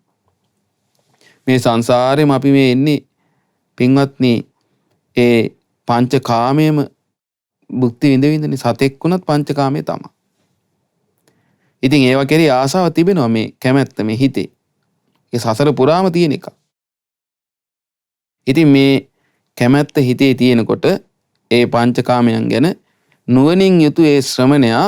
මේ සංසාරේම අපි මේ ඉන්නේ පින්වත්නි ඒ පංචකාමයේම භුක්ති විඳින්නේ. සතෙක් වුණත් පංචකාමයේ තමයි. ඉතින් ඒවා කෙරේ ආසාව තිබෙනවා මේ කැමැත්ත මේ හිතේ. ඒ සසර පුරාම තියෙන එක. ඉතින් මේ කැමැත්ත හිතේ තියෙනකොට ඒ පංචකාමයන් ගැන නුවණින් යුතු ඒ ශ්‍රමණයා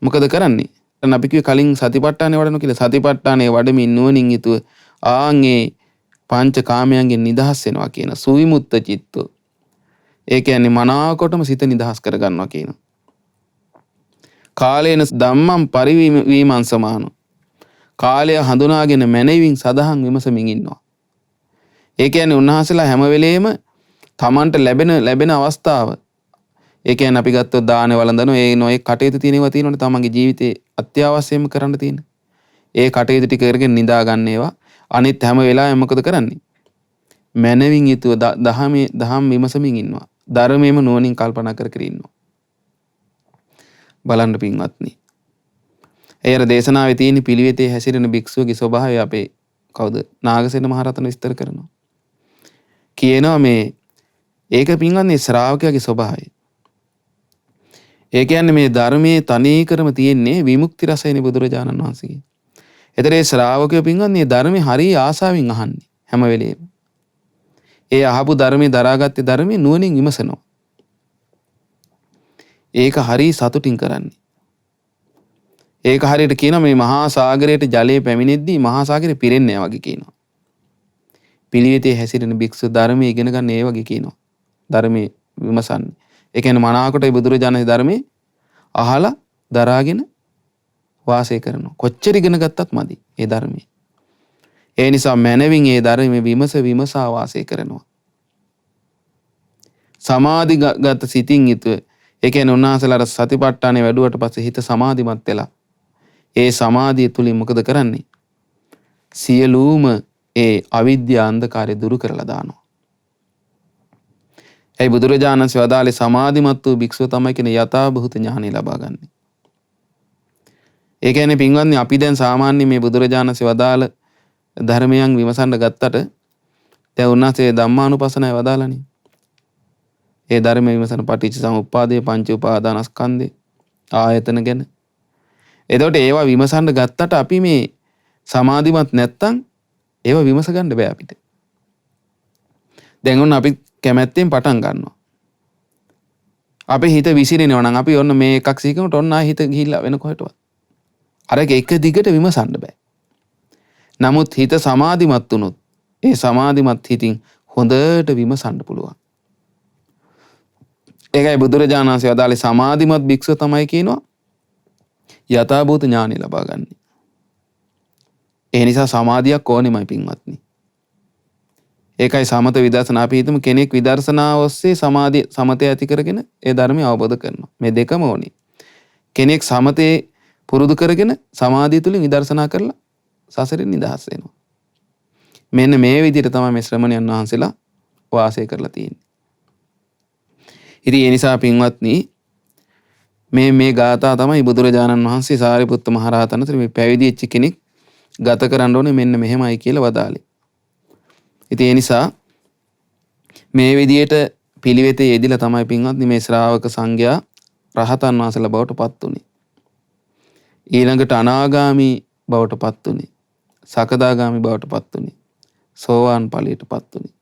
මොකද කරන්නේ? දැන් අපි කිව්වේ කලින් සතිපට්ඨානේ වඩනවා කියලා. සතිපට්ඨානේ වඩමින් නුවණින් යුතුව ආන්ගේ පංචකාමයන්ගෙන් නිදහස් වෙනවා කියන සුවිමුත්ත චිත්තෝ. ඒ කියන්නේ මනාකොටම සිත නිදහස් කර ගන්නවා කියන. කාලේන ධම්මං පරිවිමංසමානෝ. කාලය හඳුනාගෙන මනවින් සදහන් විමසමින් ඉන්නවා. ඒ කියන්නේ උන්වහන්සේලා හැම වෙලේම තමන්ට ලැබෙන අවස්ථාව. ඒ කියන්නේ අපි ගත්තොත් දාන වළඳන ඒ නොයේ කටයුතු තියෙනවා තියෙනවනේ තමන්ගේ ජීවිතේ අත්‍යවශ්‍යම කරන්න තියෙන. ඒ කටයුතු ටික කරගෙන නිදා ගන්න ඒවා. අනිත් හැම වෙලාවෙම මොකද කරන්නේ? මනවින් යුතුව දහම් විමසමින් ඉන්නවා. ධර්මයේම නුවණින් කල්පනා කර ඉන්නවා. බලන්න පින්වත්නි. ඒ අර දේශනාවේ තියෙන පිළිවෙතේ හැසිරෙන භික්ෂුවගේ ස්වභාවය අපේ කවුද? නාගසේන මහරහතන් විස්තර කරනවා. කියනවා මේ ඒක පින්වත්නි ශ්‍රාවකයාගේ ස්වභාවය. ඒ කියන්නේ මේ ධර්මයේ තනීකරම තියෙන්නේ විමුක්ති රසයනේ බුදුරජාණන් වහන්සේගේ. ඒතරේ ශ්‍රාවකයෝ පින්වත්නි ධර්මයේ හරිය ආසාවෙන් අහන්නේ හැම වෙලේම. ඒ අහපු ධර්මයේ දරාගත්තේ ධර්මයේ නුවණින් විමසනවා. ඒක හරිය සතුටින් කරන්නේ. ඒක හරියට කියනවා මේ මහා සාගරයට ජලය පැමිණෙද්දී මහා සාගරේ පිරෙන්නේ නැහැ වගේ කියනවා. පිළිවෙතේ හැසිරෙන භික්ෂු ධර්මයේ ඉගෙන ගන්න ඒ වගේ කියනවා. ධර්මයේ විමසන්නේ. ඒ කියන්නේ මනාවකට බුදුරජාණන්ගේ ධර්මයේ අහලා දරාගෙන වාසය කරනවා. කොච්චර ඉගෙන ගත්තත් මදි ඒ ධර්මයේ. ඒ නිසා මනවින් ඒ ධර්මයේ විමසා වාසය කරනවා. සමාධිගත සිතින් යුතුව. ඒ කියන්නේ උන්වහන්සේලා සතිපට්ඨානේ වැඩුවට පස්සේ හිත සමාධිමත් වෙලා ඒ සමාධිය තුලින් මොකද කරන්නේ? සියලුම ඒ අවිද්‍යා අන්ධකාරය දුරු කරලා දානවා. ඒ බුදුරජාණන් වහන්සේ වදාළේ සමාධිමත් වූ භික්ෂුව තමයි කියන යථා භූත ඥානය ලබා ගන්න. ඒ කියන්නේ පින්වත්නි අපි දැන් සාමාන්‍ය මේ බුදුරජාණන් වහන්සේ වදාළ ධර්මයන් විමසන්න ගත්තට දැන් උන්වහන්සේ ධම්මානුපස්සනාව වදාළනේ. ඒ ධර්ම විමසන පටිච්ච සමුප්පාදයේ පංච උපාදානස්කන්ධේ ආයතන ගැන. එතකොට ඒවා විමසන්න ගත්තට අපි මේ සමාධිමත් නැත්තම් ඒවා විමස ගන්න බෑ අපිට. දැන් ඔන්න අපි කැමැත්තෙන් පටන් ගන්නවා. අපේ හිත විසිරෙනවා නම් අපි ඔන්න මේ එකක් සීකමට ඔන්න ආයෙ හිත ගිහිල්ලා වෙන කොහෙටවත්. අර එක දිගට විමසන්න බෑ. නමුත් හිත සමාධිමත් වුණොත් ඒ සමාධිමත් හිතින් හොඳට විමසන්න පුළුවන්. ඒකයි බුදුරජාණන් වහන්සේ වදාළේ සමාධිමත් භික්ෂුව තමයි කියනවා යථාභූත ඥානෙ ලබා ගන්න. ඒ නිසා සමාධියක් ඕනෙමයි පින්වත්නි. ඒකයි සමත විදර්ශනා අපි හිතමු කෙනෙක් විදර්ශනාව ඔස්සේ සමතය ඇති කරගෙන ඒ ධර්මය අවබෝධ කරනවා. මේ දෙකම ඕනේ. කෙනෙක් සමතේ පුරුදු කරගෙන සමාධිය තුලින් විදර්ශනා කරලා සසරෙන් නිදහස් වෙනවා. මෙන්න මේ විදිහට තමයි මේ ශ්‍රමණයන් වහන්සේලා වාසය කරලා තියෙන්නේ. ඉතින් ඒ නිසා පින්වත්නි මේ ගාථා තමයි බුදුරජාණන් වහන්සේ සාරිපුත්ත මහ රහතන් වහන්සේ මේ පැවිදි වෙච්ච කෙනෙක් ගත කරන්න ඕනේ මෙන්න මෙහෙමයි කියලා වදාළේ. ඉතින් ඒ නිසා මේ විදිහට පිළිවෙතේ යෙදිලා තමයි පින්වත්නි මේ ශ්‍රාවක සංඝයා රහතන් වහන්සේලා බවට පත් උනේ. ඊළඟට අනාගාමි බවට පත් උනේ. සකදාගාමි බවට පත් උනේ. සෝවාන් ඵලයට පත් උනේ.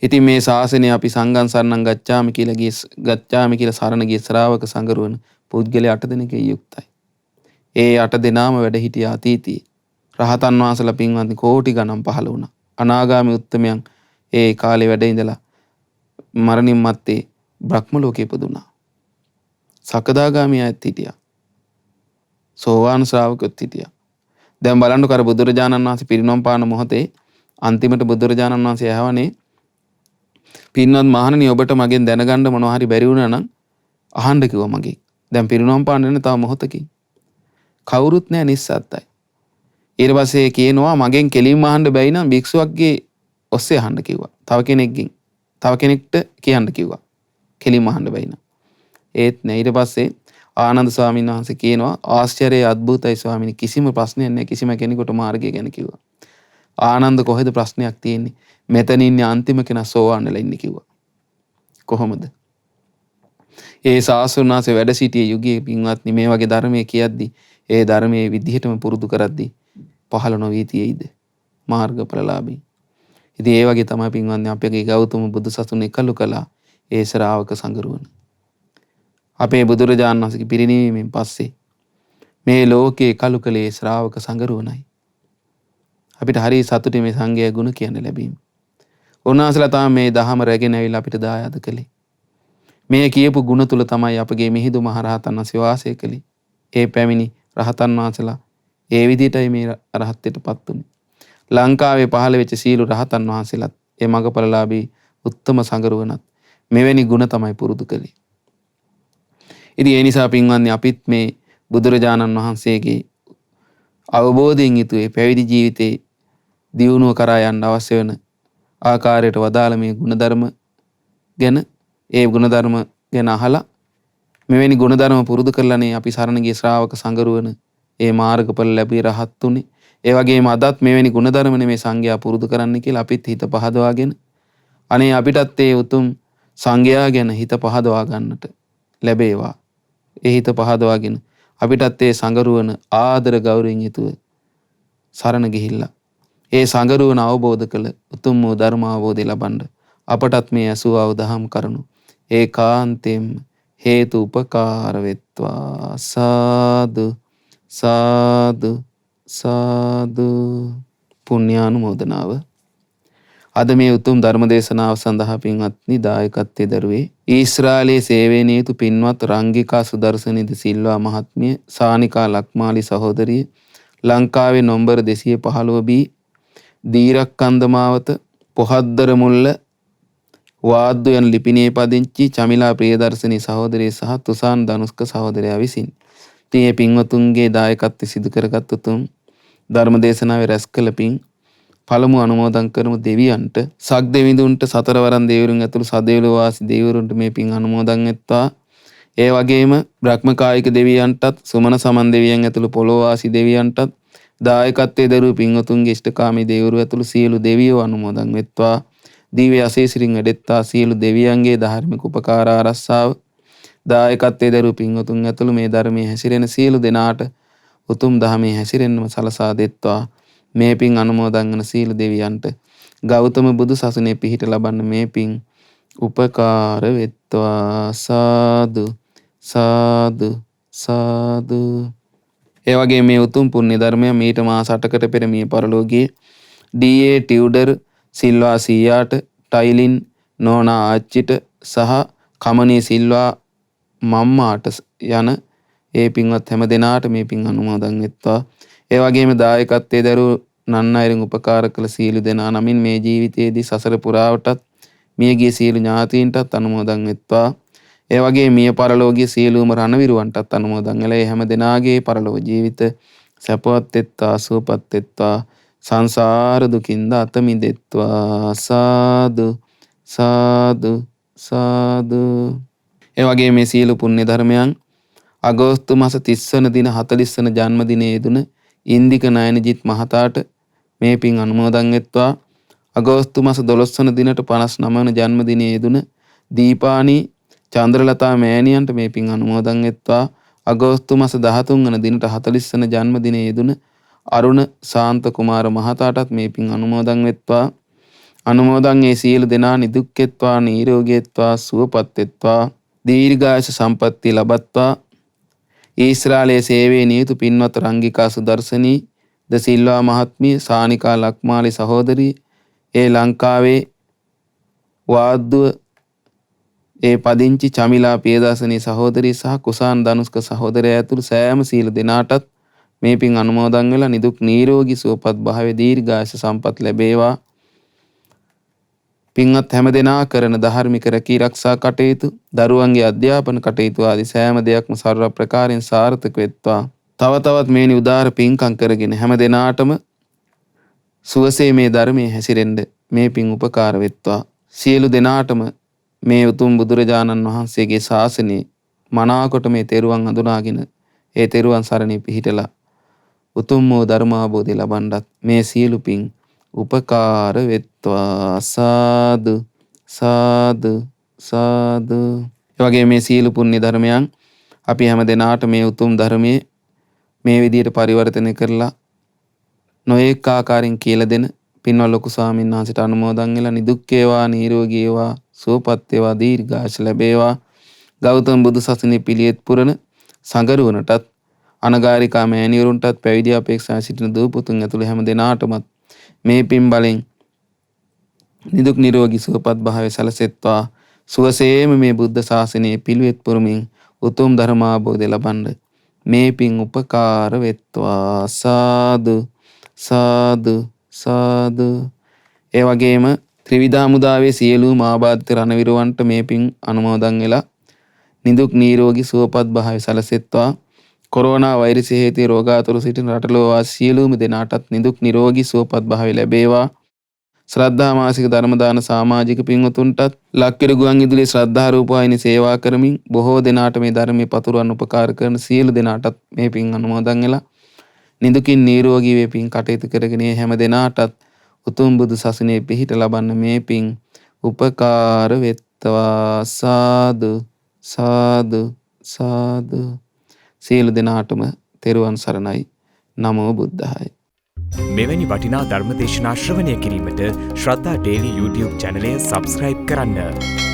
ඉතින් මේ ශාසනය අපි සංඝං සරණං ගච්ඡාමි කියලා සරණ ගිය ශ්‍රාවක සංගරුවන පුද්ගලයා 8 දෙනෙක්ගෙන් යුක්තයි. ඒ 8 දෙනාම වැඩ සිටියා අතීතයේ. රහතන් වහන්සේලා පින්වත්නි කෝටි ගණන් පහළ වුණා. අනාගාමි උත්තමයන් ඒ කාලේ වැඩ ඉඳලා මරණින් මත්තේ බ්‍රහ්ම ලෝකේ ඉපදුනා. සකදාගාමී අයත් හිටියා. සෝවාන් ශ්‍රාවකයොත් හිටියා. දැන් බලන්නකො අර බුදුරජාණන් වහන්සේ පිරිනොම් පාන මොහොතේ අන්තිමට බුදුරජාණන් වහන්සේ ඇහවනේ පින්වත් මහණනි ඔබට මගෙන් දැනගන්න මොනවා හරි බැරි වුණා නම් අහන්න කිව්වා මගේ. දැන් පිරිනොම් පාන්න වෙන තව මොහොතකින්. කවුරුත් නැහැ නිස්සද්දයි. ඊට පස්සේ කියනවා මගෙන් කෙලින්ම අහන්න බැයි නම් භික්ෂුවක්ගේ ඔස්සේ අහන්න කිව්වා. තව කෙනෙක්ට කියන්න කිව්වා. කෙලින්ම අහන්න බැයි නම්. ඒත් නෑ. ඊට පස්සේ ආනන්ද ස්වාමීන් වහන්සේ කියනවා ආශ්චර්යයි අద్භූතයි ස්වාමීනි කිසිම ප්‍රශ්නයක් නැහැ කිසිම කෙනෙකුට මාර්ගය ගැන කිව්වා. ආනන්ද කොහෙද ප්‍රශ්නයක් තියෙන්නේ? මෙතන ඉන්නේ අන්තිම කෙනා සෝවාන් වෙලා ඉන්නේ කිව්වා. කොහොමද? ඒ සාසුනාසේ වැඩ සිටියේ යුගයේ පින්වත්නි මේ වගේ ධර්මයේ කියද්දි ඒ ධර්මයේ විදිහටම පුරුදු කරද්දි පහළ නොවී තියෙයිද? මාර්ගඵලලාභී. ඉතින් ඒ වගේ තමයි පින්වත්නි අපගේ ගෞතම බුදු සසුන එකලු කළා ඒ ශ්‍රාවක සංගරුවන. අපේ බුදුරජාණන් වහන්සේගේ පිරිනිවීමෙන් පස්සේ මේ ලෝකේ කලු කළේ ශ්‍රාවක සංගරුවනයි. අපිට හරි සතුටුයි මේ සංඝයා ගුණ කියන්න ලැබීම. උන්වහන්සේලා තමයි මේ දහම රැගෙන ඇවිල්ලා අපිට දායාද කළේ. මේ කියපු ගුණ තුල තමයි අපගේ මිහිඳු මහ රහතන් වහන්සේ වාසය කළේ. ඒ පැමිණි රහතන් වහන්සේලා ඒ විදිහටයි මේ රහත්ත්වයටපත් උනේ. ලංකාවේ පහළ වෙච්ච සීල රහතන් වහන්සේලාත් ඒ මගපලලාභී උත්තම සංගරුවනත් මෙවැනි ගුණ තමයි පුරුදු කළේ. ඉතින් ඒ නිසා පින්වත්නි අපිත් මේ බුදුරජාණන් වහන්සේගේ අවබෝධයෙන් යුතුව පැවිදි ජීවිතේ දියුණුව කරා යන්න අවශ්‍ය වෙන ආකාරයට වදාළ මේ ගුණධර්ම ගැන අහලා මෙවැනි ගුණධර්ම පුරුදු කරලානේ අපි සරණ ගිය ශ්‍රාවක සංගරුවන ඒ මාර්ගඵල ලැබී රහත් උනේ. ඒ වගේම අදත් මෙවැනි ගුණධර්මනේ මේ සංඝයා පුරුදු කරන්න කියලා අපිත් හිත පහදවාගෙන අනේ අපිටත් ඒ උතුම් සංඝයා ගැන හිත පහදවා ගන්නට ලැබේවා. ඒ හිත පහදවාගෙන අපිටත් ඒ සංගරුවන ආදර ගෞරවයෙන් යුතුව සරණ ගිහිල්ලා ඒ සංගරුවන අවබෝධ කළ උතුම් වූ ධර්ම අවබෝධය ලබන්න අපටත් මේ අසුවව දහම් කරුණු ඒකාන්තයෙන් හේතු උපකාර වෙත්වා. සාදු සාදු සාදු. පුණ්‍යානුමෝදනාව. අද මේ උතුම් ධර්ම දේශනාව සඳහා පින්වත්නි දායකත්වයේ දරුවේ ඊශ්‍රායලයේ සේවයේ යුතු පින්වත් රංගිකා සුදර්ශනිද සිල්වා මහත්මිය, සානිකා ලක්මාලි සහෝදරිය, ලංකාවේ නම්බර 215 B දීරක්කන්දමාවත පොහද්දර මුල්ල වාද්දු යන ලිපිණියේ පදිංචි චමිලා ප්‍රියදර්ශනී සහෝදරිය සහ තුසාන් ධනුස්ක සහෝදරයා විසින් මේ පින්වතුන්ගේ දායකත්වය සිදු කරගත් උතුම් ධර්ම දේශනාවේ රැස් කළ පින් පළමු අනුමෝදන් කරමු දෙවියන්ට. සක් දෙවිඳුන්ට සතරවරන් දෙවිවරුන් ඇතුළු සදෙව්ලොව වාසී දෙවිවරුන්ට මේ පින් අනුමෝදන් වෙත්වා. ඒ වගේම බ්‍රහ්මකායික දෙවියන්ටත් සුමන සමන් දෙවියන් ඇතුළු පොළොව වාසී දෙවියන්ටත් දායකත්වයේ දරුවෝ පින්වතුන්ගේ ඉෂ්ඨකාමී දෙවිවරු ඇතුළු සියලු දෙවියෝ අනුමෝදන් වෙත්වා. දීව්‍ය අසීසිරින් වැඩෙත්වා සියලු දෙවියන්ගේ ධාර්මික උපකාර ආරක්ෂාව දායකත්වයේ දරුවෝ පින්වතුන් ඇතුළු මේ ධර්මයේ හැසිරෙන සියලු දෙනාට උතුම් ධර්මයේ හැසිරෙන්නම සලසා දෙත්වා. මේ පින් අනුමෝදන් වන සීල දෙවියන්ට ගෞතම බුදු සසුනේ පිහිට ලබන්න මේ පින් උපකාර වෙත්වා. සාදු සාදු සාදු. ඒ වගේ මේ උතුම් පුණ්‍ය ධර්මය මීට මාස 8කට පෙර මිය පරලෝකයේ ඩී.ඒ. ටියුඩර් සිල්වා සීයාට, ටයිලින් නෝනා ආච්චිට සහ කමනී සිල්වා මම්මාට යන ඒ පින්වත් හැම දෙනාට මේ පින් අනුමෝදන් වෙත්වා. ඒ වගේම දායකත්වයේ දරුවෝ නන්නයිරින් උපකාර කළ සීල දෙනා නමින් මේ ජීවිතයේදී සසර පුරාවටත් මියගිය සීල ඥාතීන්ටත් අනුමෝදන් වෙත්වා. ඒ වගේ මිය පරලෝකීය සියලුම රණවිරුවන්ටත් අනුමෝදන් වෙලා හැම දෙනාගේ පරලෝක ජීවිත සැපවත් වෙත්වා සුවපත් වෙත්වා. සංසාර දුකින්ද අත මිදෙත්වා. සාදු සාදු සාදු. ඒ වගේ මේ සියලු පුණ්‍ය ධර්මයන් අගෝස්තු මාස 30 වන දින 40 වන ජන්මදිනයේ යෙදුන ඉන්දික නයනජිත් මහතාට මේ පින් අනුමෝදන් වෙත්වා. අගෝස්තු මාස 12 වන දිනට 59 වන ජන්මදිනයේ යෙදුන දීපානි චන්ද්‍රලතා මෑණියන්ට මේ පින් අනුමෝදන් වෙත්වා. අගෝස්තු මාස 13 වන දිනට 40 වන ජන්මදිනයේ යෙදුන අරුණ ශාන්ත කුමාර මහතාටත් මේ පින් අනුමෝදන් වෙත්වා. අනුමෝදන් ඒ සියලු දෙනා නිදුක් වෙත්වා, නිරෝගී වෙත්වා, සුවපත් වෙත්වා, දීර්ඝායුෂ සම්පන්නිය ලබත්වා. ඊශ්‍රායලයේ සේවයේ නියුතු පින්වත් රංගිකා සුදර්ශනී ද සිල්වා මහත්මිය, සානිකා ලක්මාලි සහෝදරිය, ඒ ලංකාවේ වාද්දුව ඒ පදිංචි චමිලා පියදාසනී සහෝදරිය සහ කුසාන් ධනුස්ක සහෝදරයා ඇතුළු සෑම සීල දෙනාටත් මේ පින් අනුමෝදන් වෙලා නිදුක් නිරෝගී සුවපත් භාවයේ දීර්ඝායුෂ සම්පත් ලැබේවා. පින්වත් හැම දෙනා කරන ධාර්මික රැකී ආරක්ෂා කටයුතු, දරුවන්ගේ අධ්‍යාපන කටයුතු ආදී සෑම දෙයක්ම සර්ව ප්‍රකාරයෙන් සාර්ථක වෙත්වා. තව තවත් මේනි උදාර පින්කම් කරගෙන හැම දෙනාටම සුවසේ මේ ධර්මයේ හැසිරෙන්න මේ පින් උපකාර වෙත්වා. සියලු දෙනාටම මේ උතුම් බුදුරජාණන් වහන්සේගේ ශාසනයේ මනාකොට මේ තෙරුවන් හඳුනාගෙන ඒ තෙරුවන් සරණේ පිහිටලා උතුම් වූ ධර්මාභෝධය ලබන්නත් මේ සියලු පින් උපකාර වෙත්වා. සාදු සාදු සාදු. ඒ වගේ මේ සියලු පුණ්‍ය ධර්මයන් අපි හැම දෙනාට මේ උතුම් ධර්මයේ මේ විදිහට පරිවර්තනය කරලා නොඑක ආකාරයෙන් කියලා දෙන පින්වත් ලොකු ස්වාමීන් වහන්සේට අනුමෝදන් වෙලා නිදුක් වේවා, නිරෝගී වේවා, සුවපත් වේවා, දීර්ඝායුෂ ලැබේවා. ගෞතම බුදු සසුනේ පිළියෙත් පුරන සංගරුවනටත් අනගාരികා මෑණිවරුන්ටත් පැවිදි අපේක්ෂා සිටින දූ පුතුන් ඇතුළු හැම දෙනාටම මේ පින් බලෙන් නිදුක් නිරෝගී සුවපත් භාවය සැලසෙත්වා. සුවසේම මේ බුද්ධ ශාසනයේ පිළිවෙත් පුරමින් උතුම් ධර්මාභෝධය ලබන්න මේ පින් උපකාර වෙත්වා. සාදු සාදු සාදු. ඒ වගේම ත්‍රිවිධ හමුදාවේ සියලුම ආබාධිත රණවිරුවන්ට මේ පින් අනුමෝදන් වෙලා නිදුක් නිරෝගී සුවපත් භාවය සැලසෙත්වා. කොරෝනා වෛරසය හේතු රෝගාතුර සිටින රටලෝ වාසී සියලුම දෙනාටත් නිදුක් නිරෝගී සුවපත් භාවය ලැබේවා. ශ්‍රද්ධා මාසික ධර්ම දාන සමාජික පින්වතුන්ටත් ලක්කිර ගුවන් විදුලියේ ශ්‍රද්ධා රූපවාහිනී සේවා කරමින් බොහෝ දෙනාට මේ ධර්මයේ පතුරවන්න උපකාර කරන සියලු දෙනාටත් මේ පින් අනුමෝදන් වෙලා නිදුකින් නිරෝගී වේ පින් කටයුතු කරගෙන හැම දෙනාටත් උතුම් බුදු සසුනේ පිහිට ලබන්න මේ පින් උපකාර වෙත්වා. සාදු සාදු සාදු. සියලු දෙනාටම තෙරුවන් සරණයි. නමෝ බුද්ධාය. මෙවැනි වටිනා ධර්ම දේශනා ශ්‍රවණය කිරීමට ශ්‍රද්ධා ඩේලි YouTube චැනලය සබ්ස්ක්‍රයිබ් කරන්න.